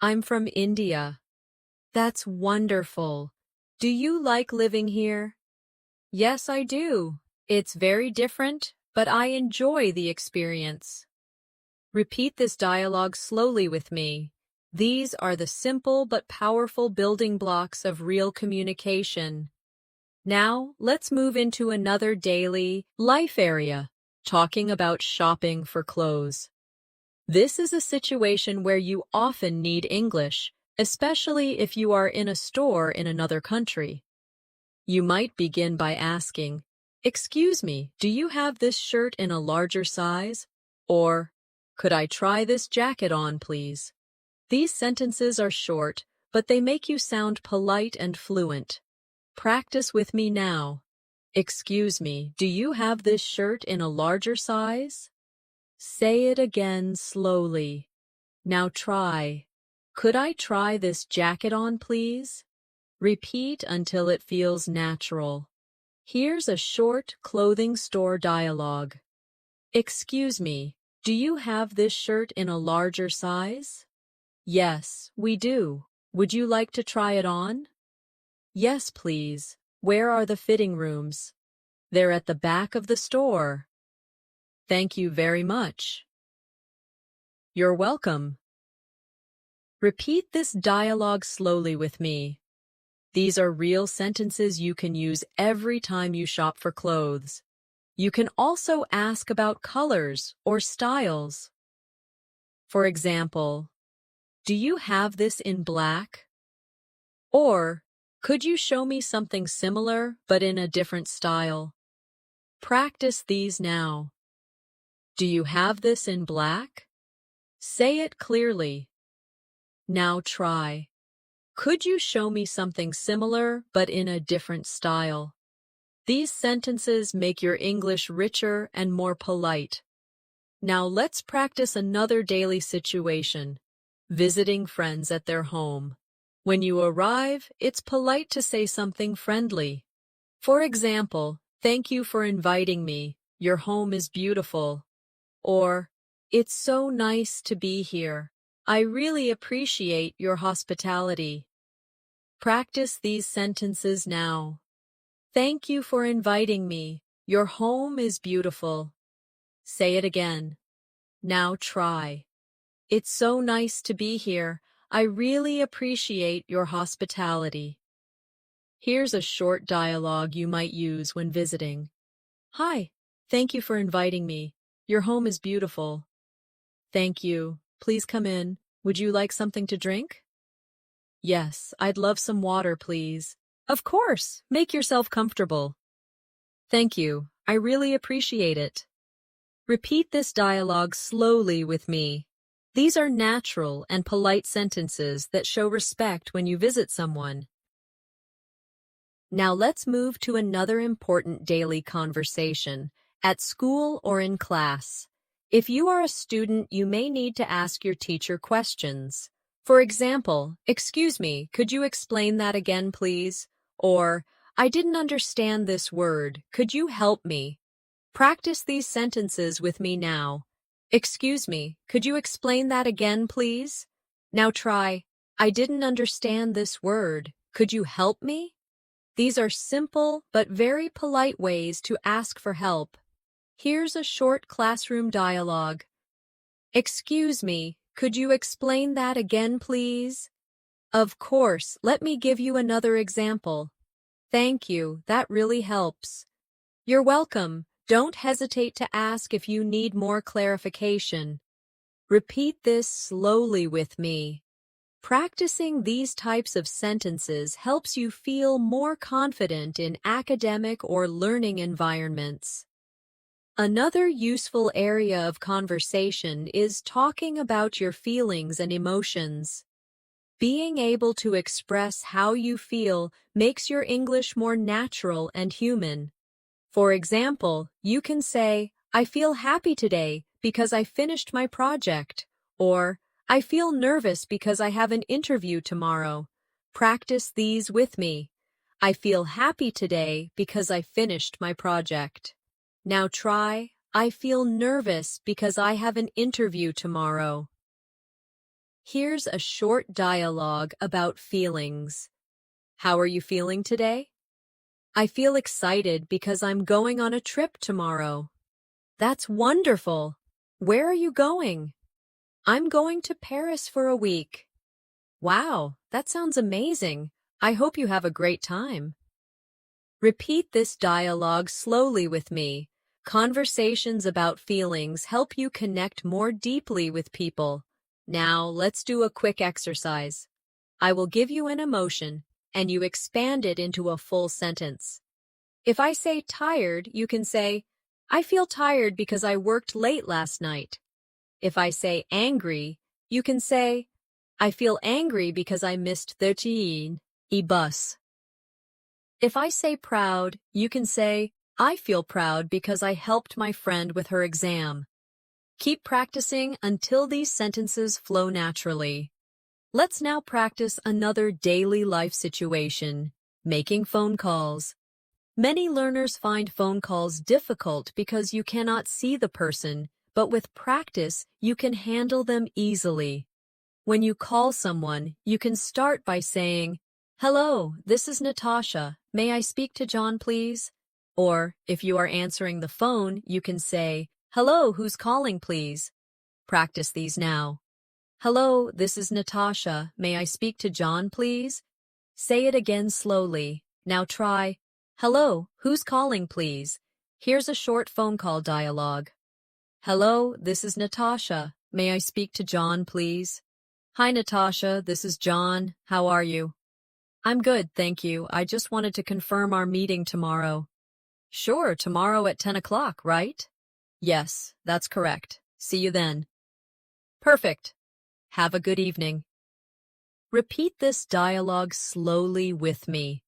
I'm from India. That's wonderful. Do you like living here? Yes, I do. It's very different, but I enjoy the experience. Repeat this dialogue slowly with me. These are the simple but powerful building blocks of real communication. Now, let's move into another daily life area, talking about shopping for clothes. This is a situation where you often need English, especially if you are in a store in another country. You might begin by asking, "Excuse me, do you have this shirt in a larger size?" Or, "Could I try this jacket on, please?" These sentences are short, but they make you sound polite and fluent. Practice with me now. Excuse me, do you have this shirt in a larger size? Say it again slowly. Now try. Could I try this jacket on, please? Repeat until it feels natural. Here's a short clothing store dialogue. Excuse me, Do you have this shirt in a larger size? Yes, we do. Would you like to try it on? Yes, please. Where are the fitting rooms? They're at the back of the store. Thank you very much. You're welcome. Repeat this dialogue slowly with me. These are real sentences you can use every time you shop for clothes. You can also ask about colors or styles. For example, do you have this in black? Or, could you show me something similar but in a different style? Practice these now. Do you have this in black? Say it clearly. Now try. Could you show me something similar but in a different style? These sentences make your English richer and more polite. Now let's practice another daily situation, visiting friends at their home. When you arrive, it's polite to say something friendly. For example, thank you for inviting me. Your home is beautiful. Or, it's so nice to be here. I really appreciate your hospitality. Practice these sentences now. Thank you for inviting me. Your home is beautiful. Say it again. Now try. It's so nice to be here. I really appreciate your hospitality. Here's a short dialogue you might use when visiting. Hi, thank you for inviting me. Your home is beautiful. Thank you. Please come in. Would you like something to drink? Yes, I'd love some water, please. Of course. Make yourself comfortable. Thank you. I really appreciate it. Repeat this dialogue slowly with me. These are natural and polite sentences that show respect when you visit someone. Now let's move to another important daily conversation, at school or in class. If you are a student, you may need to ask your teacher questions. For example, excuse me, could you explain that again, please? Or, I didn't understand this word, could you help me? Practice these sentences with me now. Excuse me, could you explain that again, please? Now try, I didn't understand this word, could you help me? These are simple but very polite ways to ask for help. Here's a short classroom dialogue. Excuse me, could you explain that again, please? Of course, let me give you another example. Thank you, that really helps. You're welcome. Don't hesitate to ask if you need more clarification. Repeat this slowly with me. Practicing these types of sentences helps you feel more confident in academic or learning environments. Another useful area of conversation is talking about your feelings and emotions. Being able to express how you feel makes your English more natural and human. For example, you can say, I feel happy today because I finished my project, or I feel nervous because I have an interview tomorrow. Practice these with me. I feel happy today because I finished my project. Now try, I feel nervous because I have an interview tomorrow. Here's a short dialogue about feelings. How are you feeling today? I feel excited because I'm going on a trip tomorrow. That's wonderful. Where are you going? I'm going to Paris for a week. Wow, that sounds amazing. I hope you have a great time. Repeat this dialogue slowly with me. Conversations about feelings help you connect more deeply with people. Now, let's do a quick exercise. I will give you an emotion, and you expand it into a full sentence. If I say tired, you can say, I feel tired because I worked late last night. If I say angry, you can say, I feel angry because I missed the bus. If I say proud, you can say, I feel proud because I helped my friend with her exam. Keep practicing until these sentences flow naturally. Let's now practice another daily life situation, making phone calls. Many learners find phone calls difficult because you cannot see the person, but with practice, you can handle them easily. When you call someone, you can start by saying, "Hello, this is Natasha. May I speak to John, please?" Or, if you are answering the phone, you can say, "Hello, who's calling, please?" Practice these now. "Hello, this is Natasha. May I speak to John, please?" Say it again slowly. Now try, "Hello, who's calling, please?" Here's a short phone call dialogue. "Hello, this is Natasha. May I speak to John, please?" "Hi, Natasha, this is John. How are you?" "I'm good, thank you. I just wanted to confirm our meeting tomorrow." "Sure, tomorrow at 10 o'clock, right?" "Yes, that's correct. See you then." Perfect. Have a good evening. Repeat this dialogue slowly with me.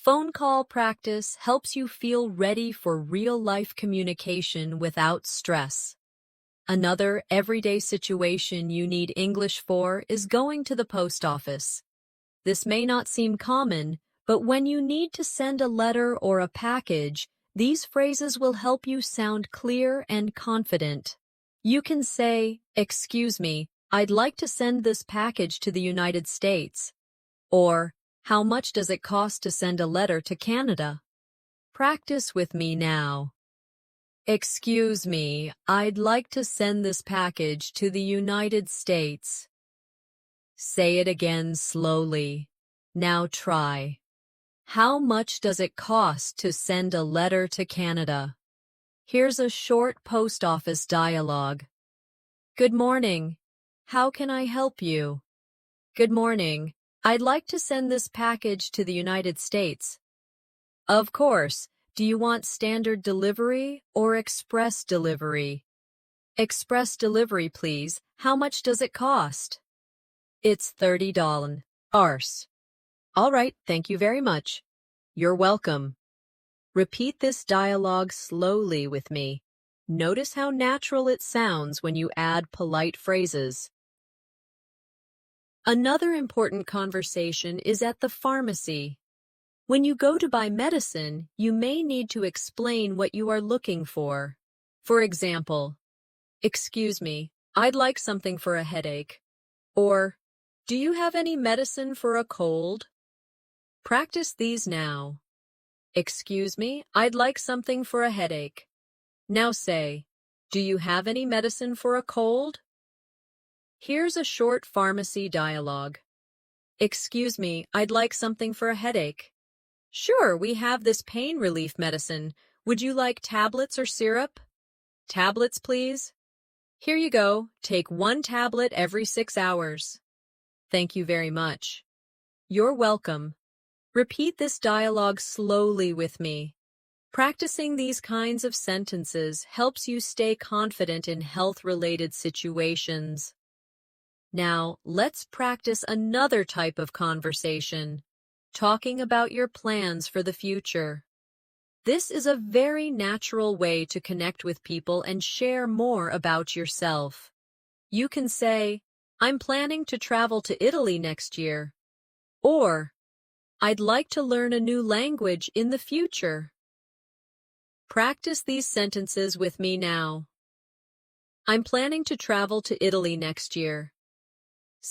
Phone call practice helps you feel ready for real-life communication without stress. Another everyday situation you need English for is going to the post office. This may not seem common, but when you need to send a letter or a package, these phrases will help you sound clear and confident. You can say, "Excuse me, I'd like to send this package to the United States." Or, "How much does it cost to send a letter to Canada?" Practice with me now. "Excuse me, I'd like to send this package to the United States." Say it again slowly. Now try. "How much does it cost to send a letter to Canada?" Here's a short post office dialogue. "Good morning. How can I help you?" "Good morning. I'd like to send this package to the United States." "Of course. Do you want standard delivery or express delivery?" "Express delivery, please. How much does it cost?" "It's $30. All right, thank you very much. You're welcome. Repeat this dialogue slowly with me. Notice how natural it sounds when you add polite phrases. Another important conversation is at the pharmacy. When you go to buy medicine, you may need to explain what you are looking for. For example, "Excuse me, I'd like something for a headache." Or, "Do you have any medicine for a cold?" Practice these now. "Excuse me, I'd like something for a headache." Now say, "Do you have any medicine for a cold?" Here's a short pharmacy dialogue. "Excuse me, I'd like something for a headache." "Sure, we have this pain relief medicine. Would you like tablets or syrup?" "Tablets, please." "Here you go. Take 1 tablet every 6 hours." "Thank you very much." You're welcome. Repeat this dialogue slowly with me. Practicing these kinds of sentences helps you stay confident in health-related situations. Now, let's practice another type of conversation, talking about your plans for the future. This is a very natural way to connect with people and share more about yourself. You can say, "I'm planning to travel to Italy next year." Or, "I'd like to learn a new language in the future." Practice these sentences with me now. "I'm planning to travel to Italy next year."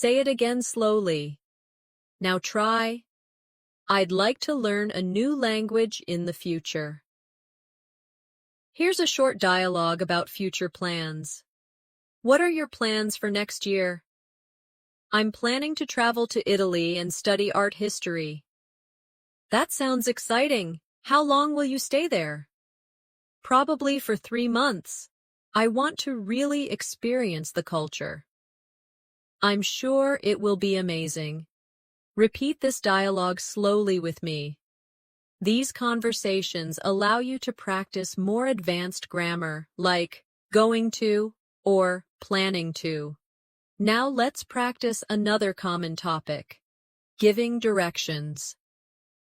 Say it again slowly. Now try, "I'd like to learn a new language in the future." Here's a short dialogue about future plans. What are your plans for next year? "I'm planning to travel to Italy and study art history." That sounds exciting. How long will you stay there? Probably for 3 months. I want to really experience the culture. I'm sure it will be amazing. Repeat this dialogue slowly with me. These conversations allow you to practice more advanced grammar, like going to or planning to. Now let's practice another common topic, giving directions.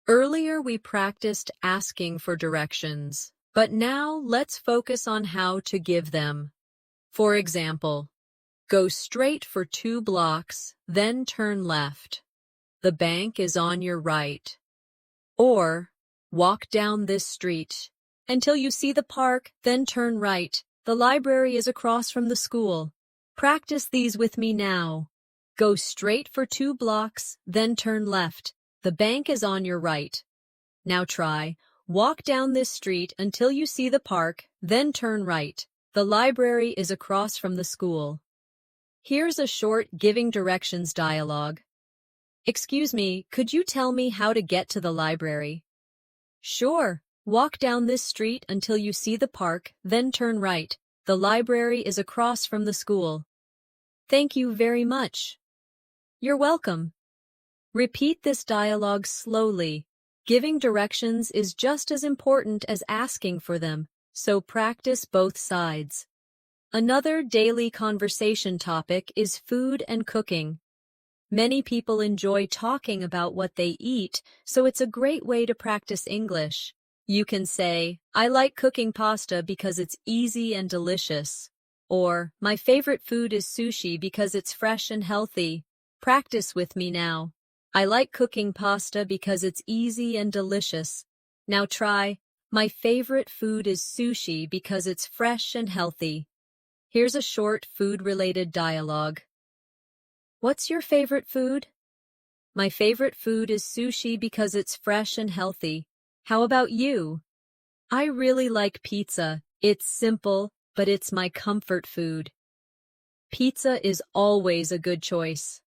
Earlier we practiced asking for directions, but now let's focus on how to give them. For example, go straight for 2 blocks, then turn left. The bank is on your right. Or, walk down this street until you see the park, then turn right. The library is across from the school. Practice these with me now. Go straight for 2 blocks, then turn left. The bank is on your right. Now try. Walk down this street until you see the park, then turn right. The library is across from the school. Here's a short giving directions dialogue. Excuse me, could you tell me how to get to the library? Sure. Walk down this street until you see the park, then turn right. The library is across from the school. Thank you very much. You're welcome. Repeat this dialogue slowly. Giving directions is just as important as asking for them, so practice both sides. Another daily conversation topic is food and cooking. Many people enjoy talking about what they eat, so it's a great way to practice English. You can say, I like cooking pasta because it's easy and delicious. Or, my favorite food is sushi because it's fresh and healthy. Practice with me now. I like cooking pasta because it's easy and delicious. Now try, my favorite food is sushi because it's fresh and healthy. Here's a short food-related dialogue. What's your favorite food? My favorite food is sushi because it's fresh and healthy. How about you? I really like pizza. It's simple, but it's my comfort food. Pizza is always a good choice.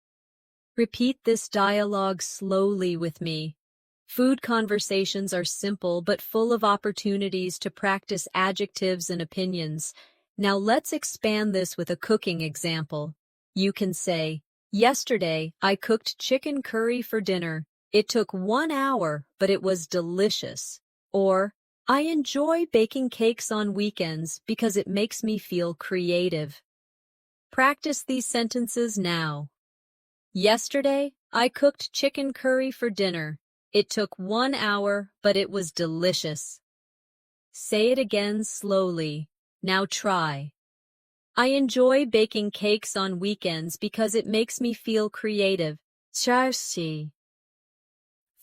Repeat this dialogue slowly with me. Food conversations are simple but full of opportunities to practice adjectives and opinions. Now let's expand this with a cooking example. You can say, yesterday, I cooked chicken curry for dinner. It took 1 hour, but it was delicious. Or, I enjoy baking cakes on weekends because it makes me feel creative. Practice these sentences now. Yesterday, I cooked chicken curry for dinner. It took 1 hour, but it was delicious. Say it again slowly. Now try. I enjoy baking cakes on weekends because it makes me feel creative.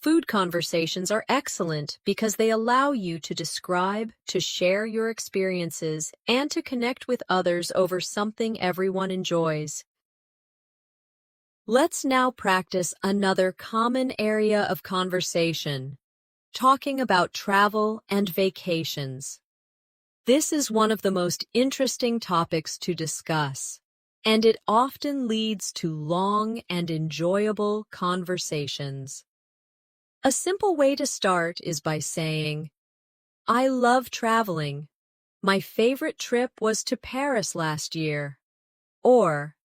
Food conversations are excellent because they allow you to describe, to share your experiences, and to connect with others over something everyone enjoys. Let's now practice another common area of conversation, talking about travel and vacations. This is one of the most interesting topics to discuss, and it often leads to long and enjoyable conversations. A simple way to start is by saying, I love traveling. My favorite trip was to Paris last year. Or,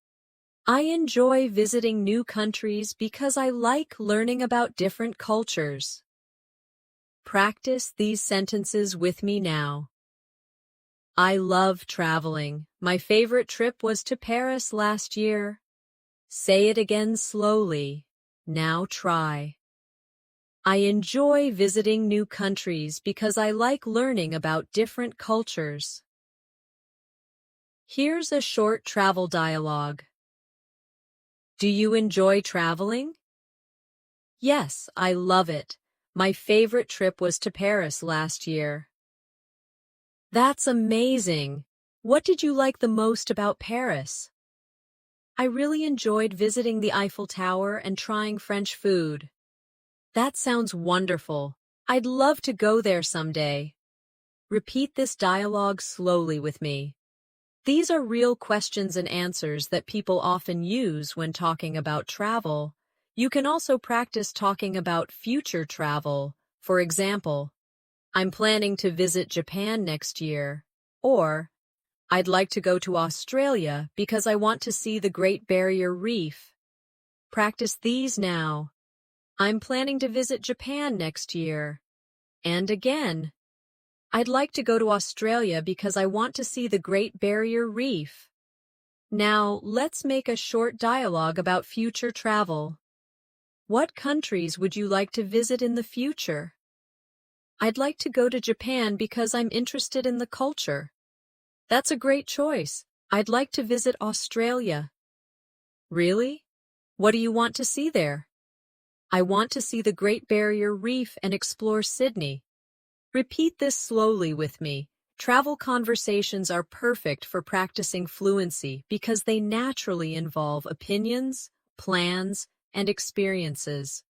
I enjoy visiting new countries because I like learning about different cultures. Practice these sentences with me now. I love traveling. My favorite trip was to Paris last year. Say it again slowly. Now try. I enjoy visiting new countries because I like learning about different cultures. Here's a short travel dialogue. Do you enjoy traveling? Yes, I love it. My favorite trip was to Paris last year. That's amazing. What did you like the most about Paris? I really enjoyed visiting the Eiffel Tower and trying French food. That sounds wonderful. I'd love to go there someday. Repeat this dialogue slowly with me. These are real questions and answers that people often use when talking about travel. You can also practice talking about future travel. For example, I'm planning to visit Japan next year. Or, I'd like to go to Australia because I want to see the Great Barrier Reef. Practice these now. I'm planning to visit Japan next year. And again, I'd like to go to Australia because I want to see the Great Barrier Reef. Now, let's make a short dialogue about future travel. What countries would you like to visit in the future? I'd like to go to Japan because I'm interested in the culture. That's a great choice. I'd like to visit Australia. Really? What do you want to see there? I want to see the Great Barrier Reef and explore Sydney. Repeat this slowly with me. Travel conversations are perfect for practicing fluency because they naturally involve opinions, plans, and experiences.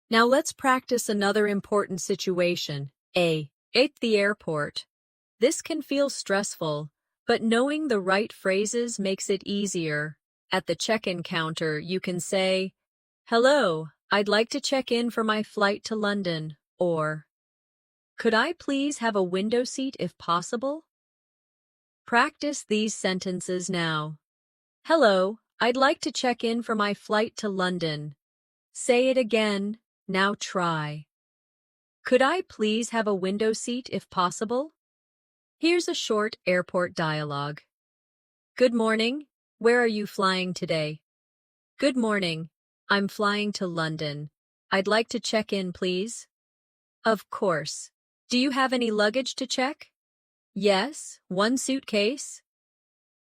Now let's practice another important situation. At the airport. This can feel stressful, but knowing the right phrases makes it easier. At the check-in counter, you can say, "Hello, I'd like to check in for my flight to London," or, "Could I please have a window seat if possible?" Practice these sentences now. "Hello, I'd like to check in for my flight to London." Say it again. Now try. "Could I please have a window seat if possible?" Here's a short airport dialogue. "Good morning. Where are you flying today?" "Good morning. I'm flying to London. I'd like to check in, please." "Of course. Do you have any luggage to check?" "Yes, one suitcase."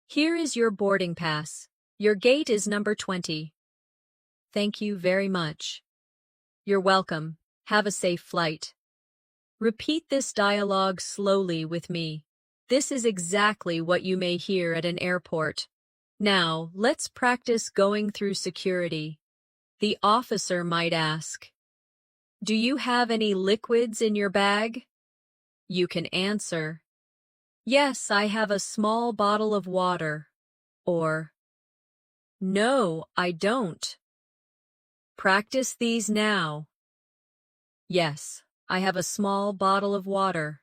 "Here is your boarding pass. Your gate is number 20. "Thank you very much." "You're welcome. Have a safe flight." Repeat this dialogue slowly with me. This is exactly what you may hear at an airport. Now, let's practice going through security. The officer might ask, "Do you have any liquids in your bag?" You can answer, "Yes, I have a small bottle of water," or, "No, I don't." Practice these now. "Yes, I have a small bottle of water."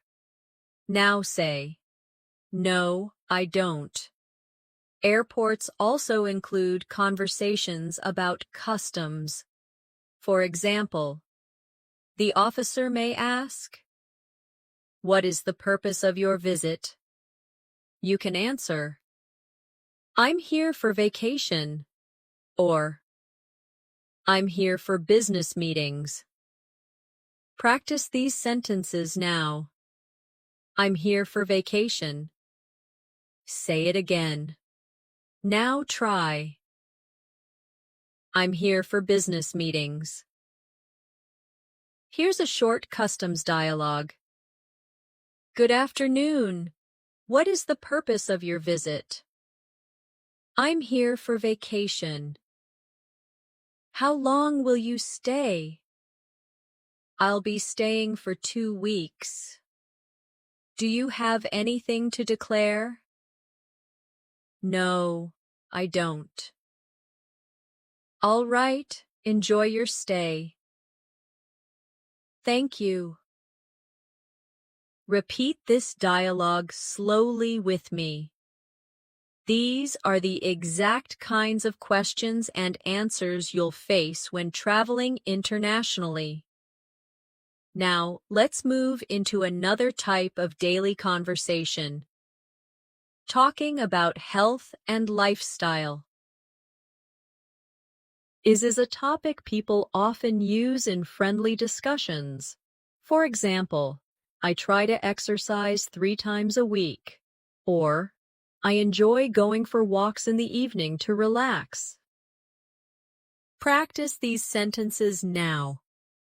Now say, "No, I don't." Airports also include conversations about customs. For example, the officer may ask, "What is the purpose of your visit?" You can answer, "I'm here for vacation," or "I'm here for business meetings." Practice these sentences now. "I'm here for vacation." Say it again. Now try. "I'm here for business meetings." Here's a short customs dialogue. "Good afternoon. What is the purpose of your visit?" "I'm here for vacation." "How long will you stay?" "I'll be staying for 2 weeks." "Do you have anything to declare?" "No, I don't." "All right, enjoy your stay." "Thank you." Repeat this dialogue slowly with me. These are the exact kinds of questions and answers you'll face when traveling internationally. Now, let's move into another type of daily conversation. Talking about health and lifestyle. Is a topic people often use in friendly discussions. For example, "I try to exercise 3 times a week," or "I enjoy going for walks in the evening to relax." Practice these sentences now.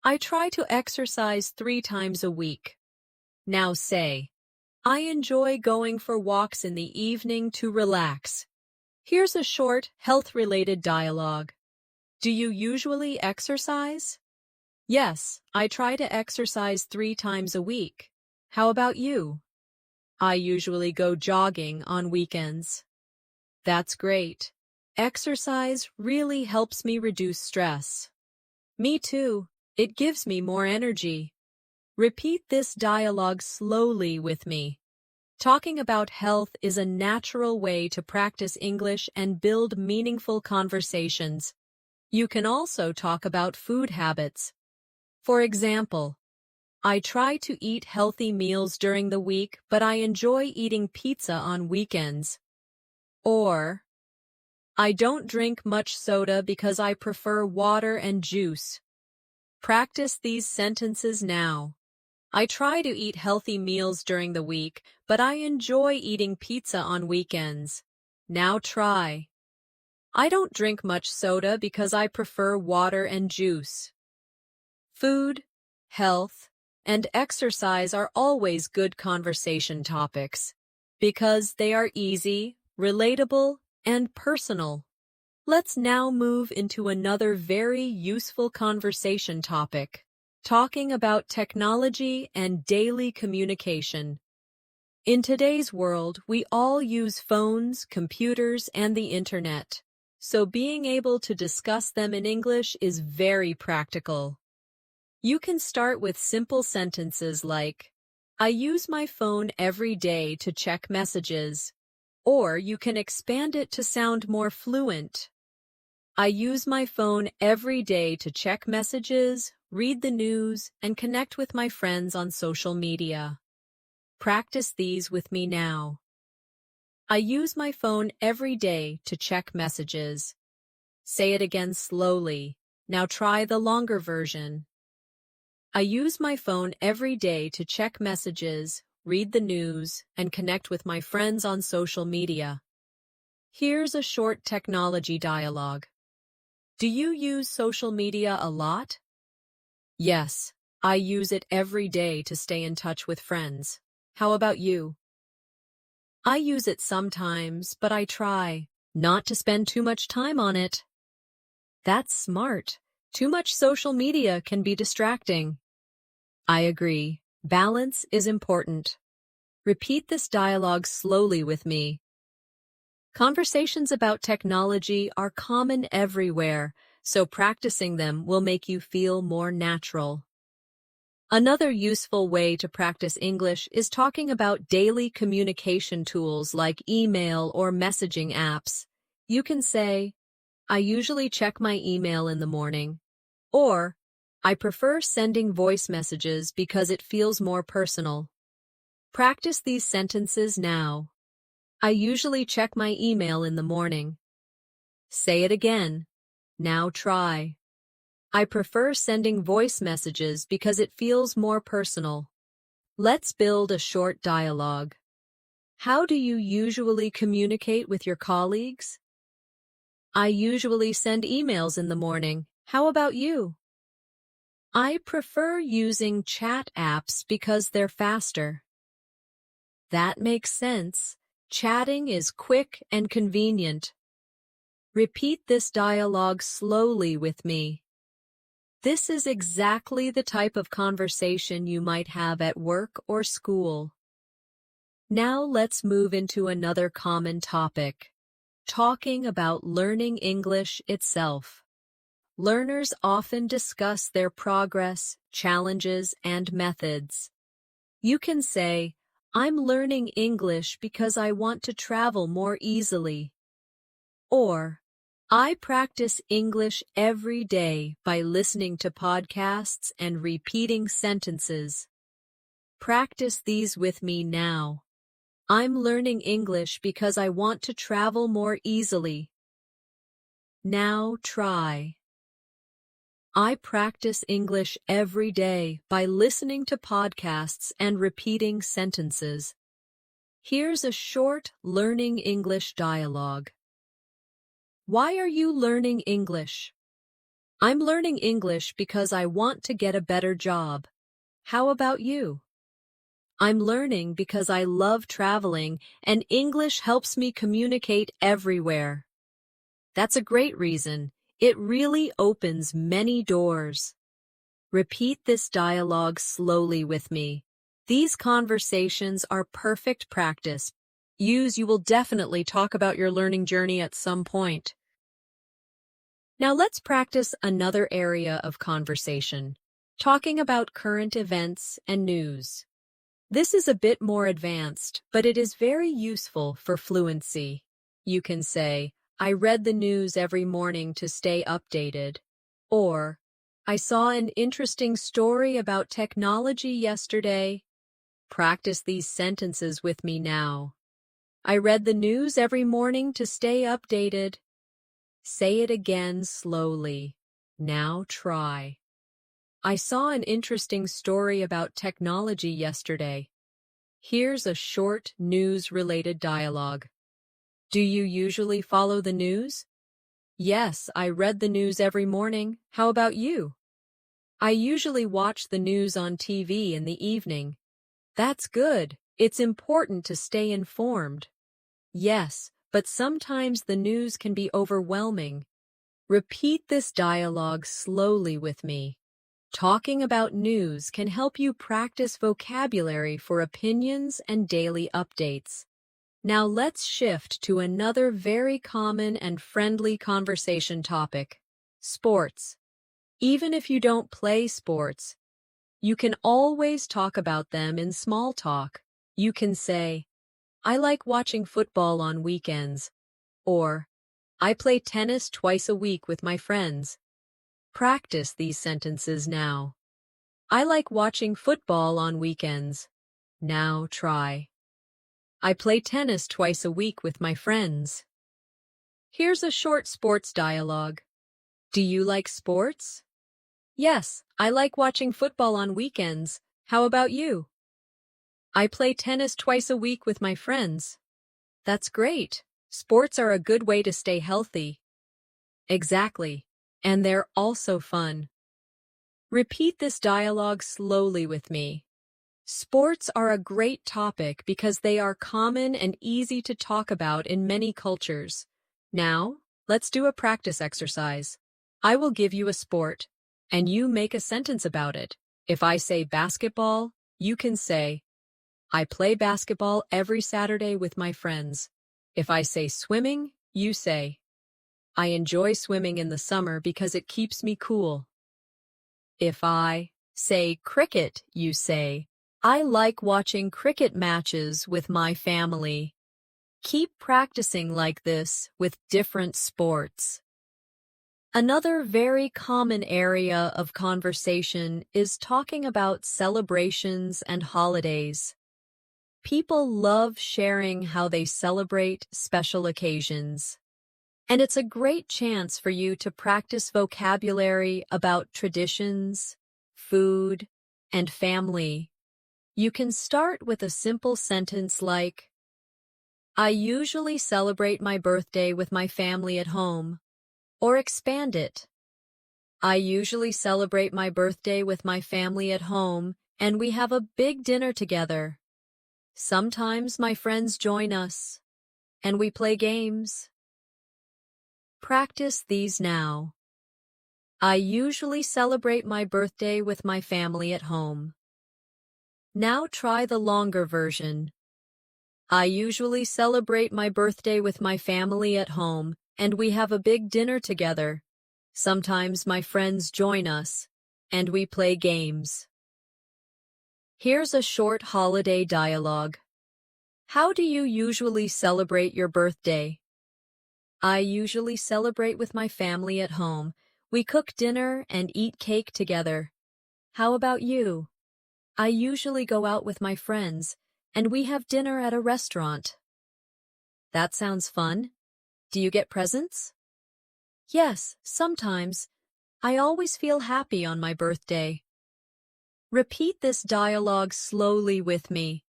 I try to exercise 3 times a week. Now say, "I enjoy going for walks in the evening to relax." Here's a short, health-related dialogue. Do you usually exercise? Yes, I try to exercise 3 times a week. How about you? I usually go jogging on weekends. That's great. Exercise really helps me reduce stress. Me too. It gives me more energy. Repeat this dialogue slowly with me. Talking about health is a natural way to practice English and build meaningful conversations. You can also talk about food habits. For example, "I try to eat healthy meals during the week, but I enjoy eating pizza on weekends." Or, "I don't drink much soda because I prefer water and juice." Practice these sentences now. I try to eat healthy meals during the week, but I enjoy eating pizza on weekends. Now try. I don't drink much soda because I prefer water and juice. Food, health, and exercise are always good conversation topics because they are easy, relatable, and personal. Let's now move into another very useful conversation topic, talking about technology and daily communication. In today's world, we all use phones, computers, and the internet, so being able to discuss them in English is very practical. You can start with simple sentences like, I use my phone every day to check messages, or you can expand it to sound more fluent. I use my phone every day to check messages, read the news, and connect with my friends on social media. Practice these with me now. I use my phone every day to check messages. Say it again slowly. Now try the longer version. I use my phone every day to check messages, read the news, and connect with my friends on social media. Here's a short technology dialogue. Do you use social media a lot? Yes, I use it every day to stay in touch with friends. How about you? I use it sometimes, but I try not to spend too much time on it. That's smart. Too much social media can be distracting. I agree. Balance is important. Repeat this dialogue slowly with me. Conversations about technology are common everywhere, so practicing them will make you feel more natural. Another useful way to practice English is talking about daily communication tools like email or messaging apps. You can say, I usually check my email in the morning, or I prefer sending voice messages because it feels more personal. Practice these sentences now. I usually check my email in the morning. Say it again. Now try. I prefer sending voice messages because it feels more personal. Let's build a short dialogue. How do you usually communicate with your colleagues? I usually send emails in the morning. How about you? I prefer using chat apps because they're faster. That makes sense. Chatting is quick and convenient. Repeat this dialogue slowly with me. This is exactly the type of conversation you might have at work or school. Now let's move into another common topic, talking about learning English itself. Learners often discuss their progress, challenges, and methods. You can say, I'm learning English because I want to travel more easily. Or, I practice English every day by listening to podcasts and repeating sentences. Practice these with me now. I'm learning English because I want to travel more easily. Now try. I practice English every day by listening to podcasts and repeating sentences. Here's a short learning English dialogue. Why are you learning English? I'm learning English because I want to get a better job. How about you? I'm learning because I love traveling and English helps me communicate everywhere. That's a great reason. It really opens many doors. Repeat this dialogue slowly with me. These conversations are perfect practice. You will definitely talk about your learning journey at some point. Now let's practice another area of conversation, talking about current events and news. This is a bit more advanced, but it is very useful for fluency. You can say, I read the news every morning to stay updated. Or, I saw an interesting story about technology yesterday. Practice these sentences with me now. I read the news every morning to stay updated. Say it again slowly. Now try. I saw an interesting story about technology yesterday. Here's a short news-related dialogue. Do you usually follow the news? Yes, I read the news every morning. How about you? I usually watch the news on TV in the evening. That's good. It's important to stay informed. Yes, but sometimes the news can be overwhelming. Repeat this dialogue slowly with me. Talking about news can help you practice vocabulary for opinions and daily updates. Now let's shift to another very common and friendly conversation topic: sports. Even if you don't play sports, you can always talk about them in small talk. You can say, I like watching football on weekends, or I play tennis twice a week with my friends. Practice these sentences now. I like watching football on weekends. Now try. I play tennis twice a week with my friends. Here's a short sports dialogue. Do you like sports? Yes, I like watching football on weekends. How about you? I play tennis twice a week with my friends. That's great. Sports are a good way to stay healthy. Exactly. And they're also fun. Repeat this dialogue slowly with me. Sports are a great topic because they are common and easy to talk about in many cultures. Now, let's do a practice exercise. I will give you a sport, and you make a sentence about it. If I say basketball, you can say, I play basketball every Saturday with my friends. If I say swimming, you say, I enjoy swimming in the summer because it keeps me cool. If I say cricket, you say, I like watching cricket matches with my family. Keep practicing like this with different sports. Another very common area of conversation is talking about celebrations and holidays. People love sharing how they celebrate special occasions. And it's a great chance for you to practice vocabulary about traditions, food, and family. You can start with a simple sentence like, I usually celebrate my birthday with my family at home, or expand it. I usually celebrate my birthday with my family at home, and we have a big dinner together. Sometimes my friends join us, and we play games. Practice these now. I usually celebrate my birthday with my family at home. Now try the longer version. I usually celebrate my birthday with my family at home, and we have a big dinner together. Sometimes my friends join us, and we play games. Here's a short holiday dialogue. How do you usually celebrate your birthday? I usually celebrate with my family at home. We cook dinner and eat cake together. How about you? I usually go out with my friends, and we have dinner at a restaurant. That sounds fun. Do you get presents? Yes, sometimes. I always feel happy on my birthday. Repeat this dialogue slowly with me.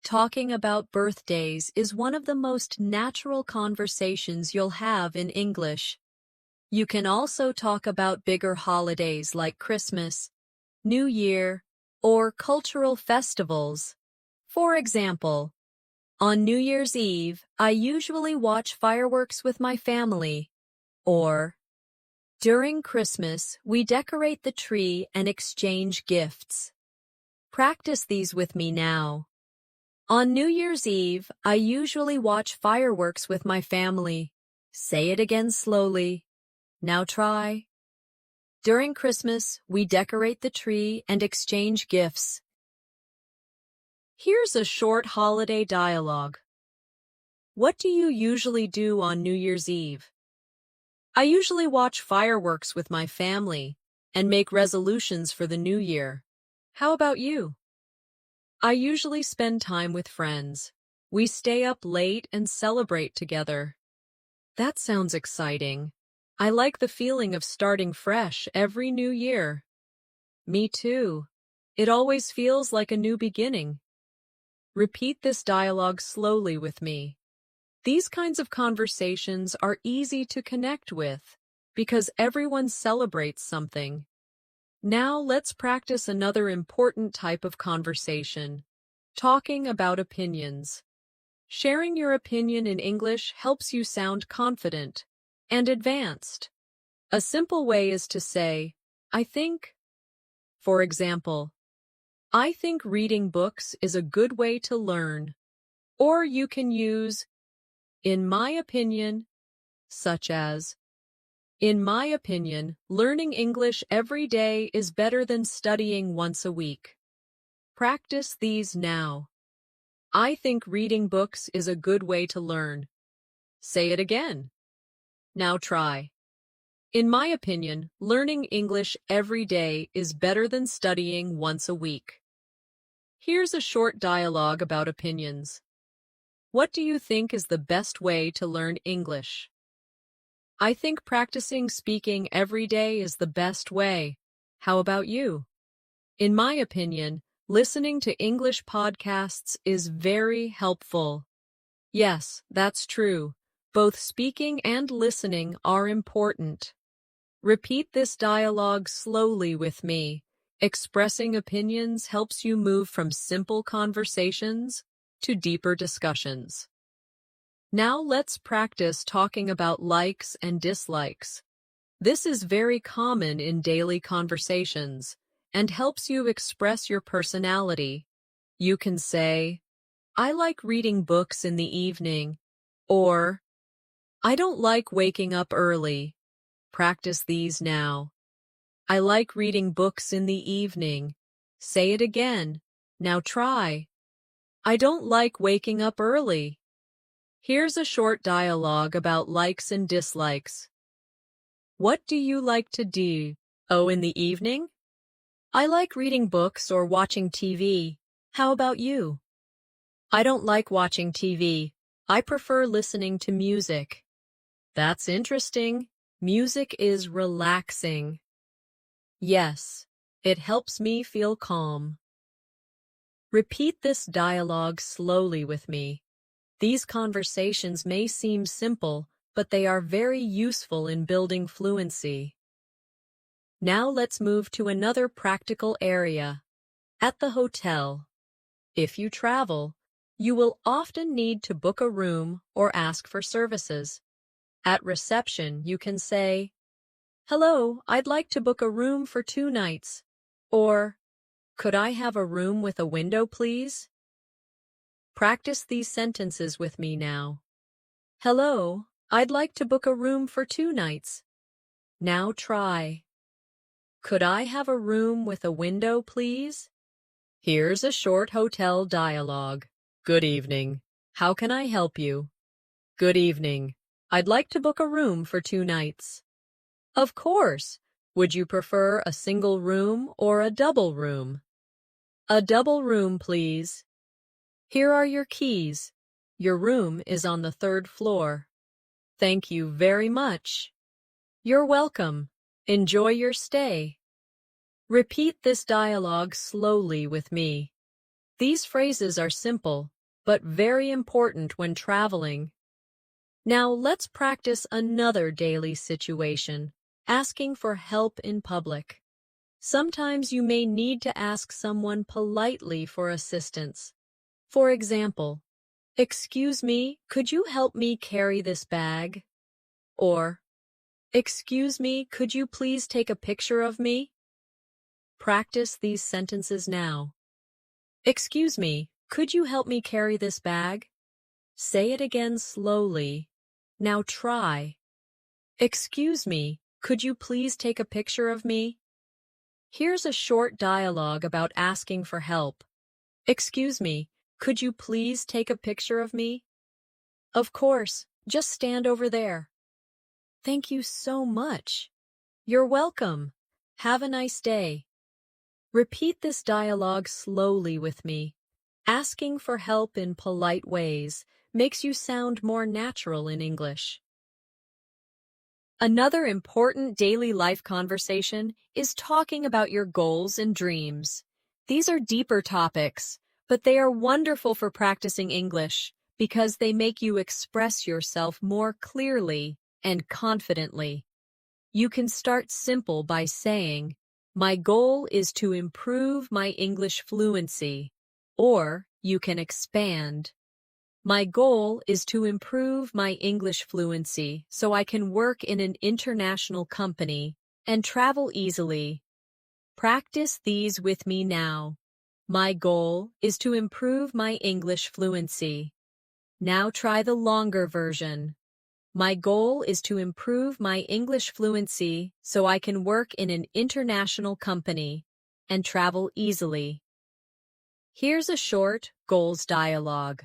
Talking about birthdays is one of the most natural conversations you'll have in English. You can also talk about bigger holidays like Christmas, New Year, or cultural festivals. For example, on New Year's Eve, I usually watch fireworks with my family. Or, during Christmas, we decorate the tree and exchange gifts. Practice these with me now. On New Year's Eve, I usually watch fireworks with my family. Say it again slowly. Now try. During Christmas, we decorate the tree and exchange gifts. Here's a short holiday dialogue. What do you usually do on New Year's Eve? I usually watch fireworks with my family and make resolutions for the new year. How about you? I usually spend time with friends. We stay up late and celebrate together. That sounds exciting. I like the feeling of starting fresh every new year. Me too. It always feels like a new beginning. Repeat this dialogue slowly with me. These kinds of conversations are easy to connect with because everyone celebrates something. Now let's practice another important type of conversation, talking about opinions. Sharing your opinion in English helps you sound confident and advanced. A simple way is to say, I think. For example, I think reading books is a good way to learn. Or you can use, in my opinion, such as, in my opinion, learning English every day is better than studying once a week. Practice these now. I think reading books is a good way to learn. Say it again. Now try. In my opinion, learning English every day is better than studying once a week. Here's a short dialogue about opinions. What do you think is the best way to learn English? I think practicing speaking every day is the best way. How about you? In my opinion, listening to English podcasts is very helpful. Yes, that's true. Both speaking and listening are important. Repeat this dialogue slowly with me. Expressing opinions helps you move from simple conversations to deeper discussions. Now let's practice talking about likes and dislikes. This is very common in daily conversations and helps you express your personality. You can say, I like reading books in the evening, or I don't like waking up early. Practice these now. I like reading books in the evening. Say it again. Now try. I don't like waking up early. Here's a short dialogue about likes and dislikes. What do you like to do? Oh, in the evening? I like reading books or watching TV. How about you? I don't like watching TV. I prefer listening to music. That's interesting. Music is relaxing. Yes, it helps me feel calm. Repeat this dialogue slowly with me. These conversations may seem simple, but they are very useful in building fluency. Now let's move to another practical area. At the hotel. If you travel, you will often need to book a room or ask for services. At reception, you can say, Hello, I'd like to book a room for 2 nights. Or, could I have a room with a window, please? Practice these sentences with me now. Hello, I'd like to book a room for 2 nights. Now try. Could I have a room with a window, please? Here's a short hotel dialogue. Good evening. How can I help you? Good evening. I'd like to book a room for 2 nights. Of course. Would you prefer a single room or a double room? A double room, please. Here are your keys. Your room is on the 3rd floor. Thank you very much. You're welcome. Enjoy your stay. Repeat this dialogue slowly with me. These phrases are simple, but very important when traveling. Now let's practice another daily situation, asking for help in public. Sometimes you may need to ask someone politely for assistance. For example, excuse me, could you help me carry this bag? Or, excuse me, could you please take a picture of me? Practice these sentences now. Excuse me, could you help me carry this bag? Say it again slowly. Now try. Excuse me, could you please take a picture of me? Here's a short dialogue about asking for help. Excuse me, could you please take a picture of me? Of course, just stand over there. Thank you so much. You're welcome. Have a nice day. Repeat this dialogue slowly with me. Asking for help in polite ways makes you sound more natural in English. Another important daily life conversation is talking about your goals and dreams. These are deeper topics, but they are wonderful for practicing English because they make you express yourself more clearly and confidently. You can start simple by saying, My goal is to improve my English fluency. Or you can expand. My goal is to improve my English fluency so I can work in an international company and travel easily. Practice these with me now. My goal is to improve my English fluency. Now try the longer version. My goal is to improve my English fluency so I can work in an international company and travel easily. Here's a short goals dialogue.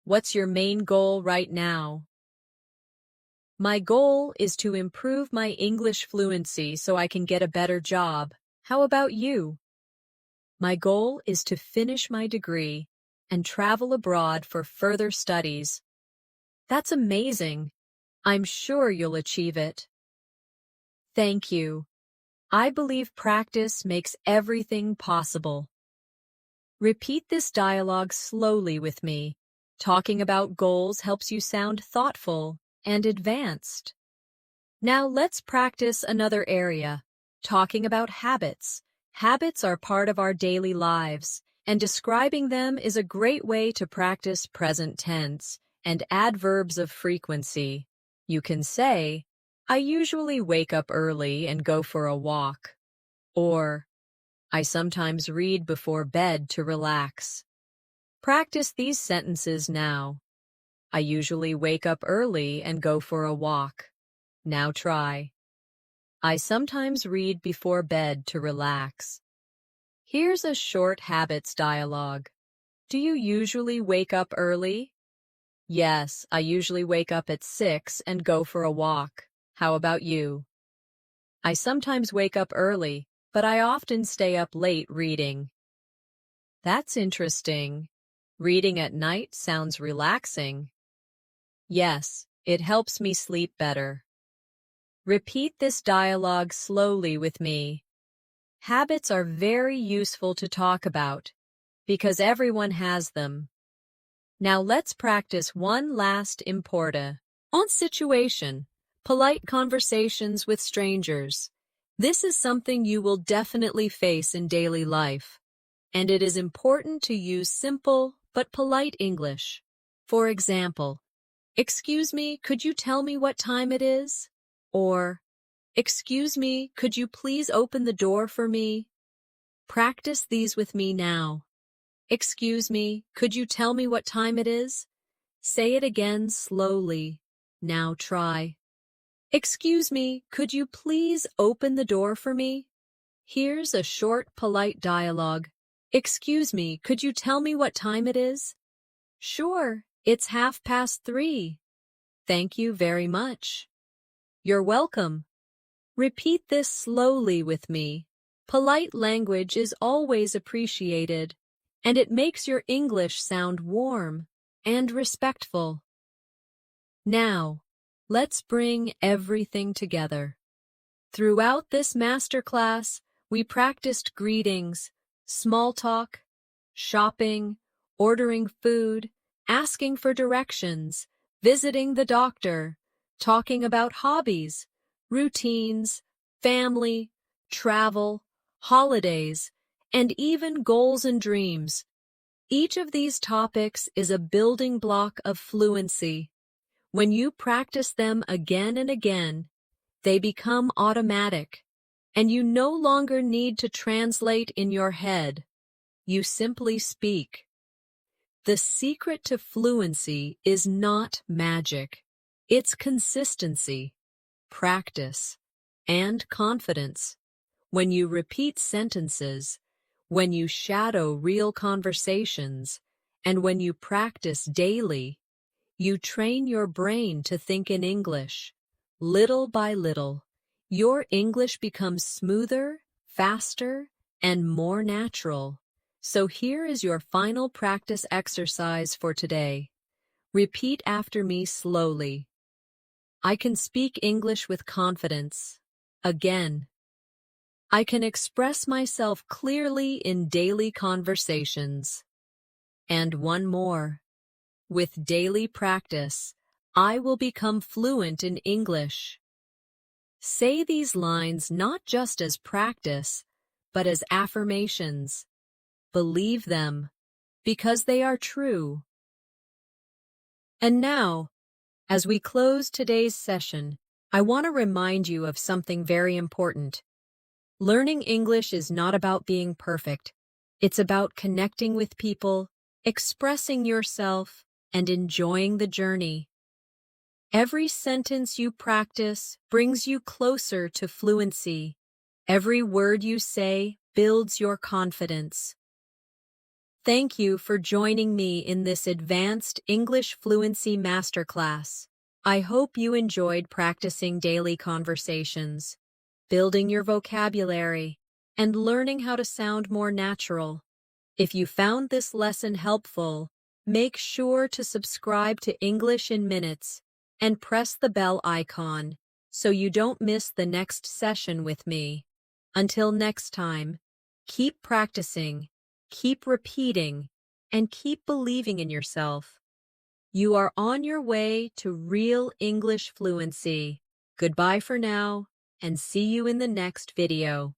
What's your main goal right now? My goal is to improve my English fluency so I can get a better job. How about you? My goal is to finish my degree and travel abroad for further studies. That's amazing. I'm sure you'll achieve it. Thank you. I believe practice makes everything possible. Repeat this dialogue slowly with me. Talking about goals helps you sound thoughtful and advanced. Now let's practice another area, talking about habits. Habits are part of our daily lives, and describing them is a great way to practice present tense and adverbs of frequency. You can say, I usually wake up early and go for a walk. Or, I sometimes read before bed to relax. Practice these sentences now. I usually wake up early and go for a walk. Now try. I sometimes read before bed to relax. Here's a short habits dialogue. Do you usually wake up early? Yes, I usually wake up at 6 and go for a walk. How about you? I sometimes wake up early, but I often stay up late reading. That's interesting. Reading at night sounds relaxing. Yes, it helps me sleep better. Repeat this dialogue slowly with me. Habits are very useful to talk about because everyone has them. Now let's practice one last important situation, polite conversations with strangers. This is something you will definitely face in daily life, and it is important to use simple but polite English. For example, excuse me, could you tell me what time it is? Or, excuse me, could you please open the door for me? Practice these with me now. Excuse me, could you tell me what time it is? Say it again slowly. Now try. Excuse me, could you please open the door for me? Here's a short, polite dialogue. Excuse me, could you tell me what time it is? Sure, it's 3:30. Thank you very much. You're welcome. Repeat this slowly with me. Polite language is always appreciated, and it makes your English sound warm and respectful. Now, let's bring everything together. Throughout this masterclass, we practiced greetings, small talk, shopping, ordering food, asking for directions, visiting the doctor, talking about hobbies, routines, family, travel, holidays, and even goals and dreams. Each of these topics is a building block of fluency. When you practice them again and again, they become automatic, and you no longer need to translate in your head. You simply speak. The secret to fluency is not magic. It's consistency, practice, and confidence. When you repeat sentences, when you shadow real conversations, and when you practice daily, you train your brain to think in English. Little by little, your English becomes smoother, faster, and more natural. So here is your final practice exercise for today. Repeat after me slowly. I can speak English with confidence. Again. I can express myself clearly in daily conversations. And one more. With daily practice, I will become fluent in English. Say these lines not just as practice, but as affirmations. Believe them, because they are true. And now, as we close today's session, I want to remind you of something very important. Learning English is not about being perfect. It's about connecting with people, expressing yourself, and enjoying the journey. Every sentence you practice brings you closer to fluency. Every word you say builds your confidence. Thank you for joining me in this advanced English fluency masterclass. I hope you enjoyed practicing daily conversations, building your vocabulary, and learning how to sound more natural. If you found this lesson helpful, make sure to subscribe to English in Minutes and press the bell icon so you don't miss the next session with me. Until next time, keep practicing, keep repeating, and keep believing in yourself. You are on your way to real English fluency. Goodbye for now, and see you in the next video.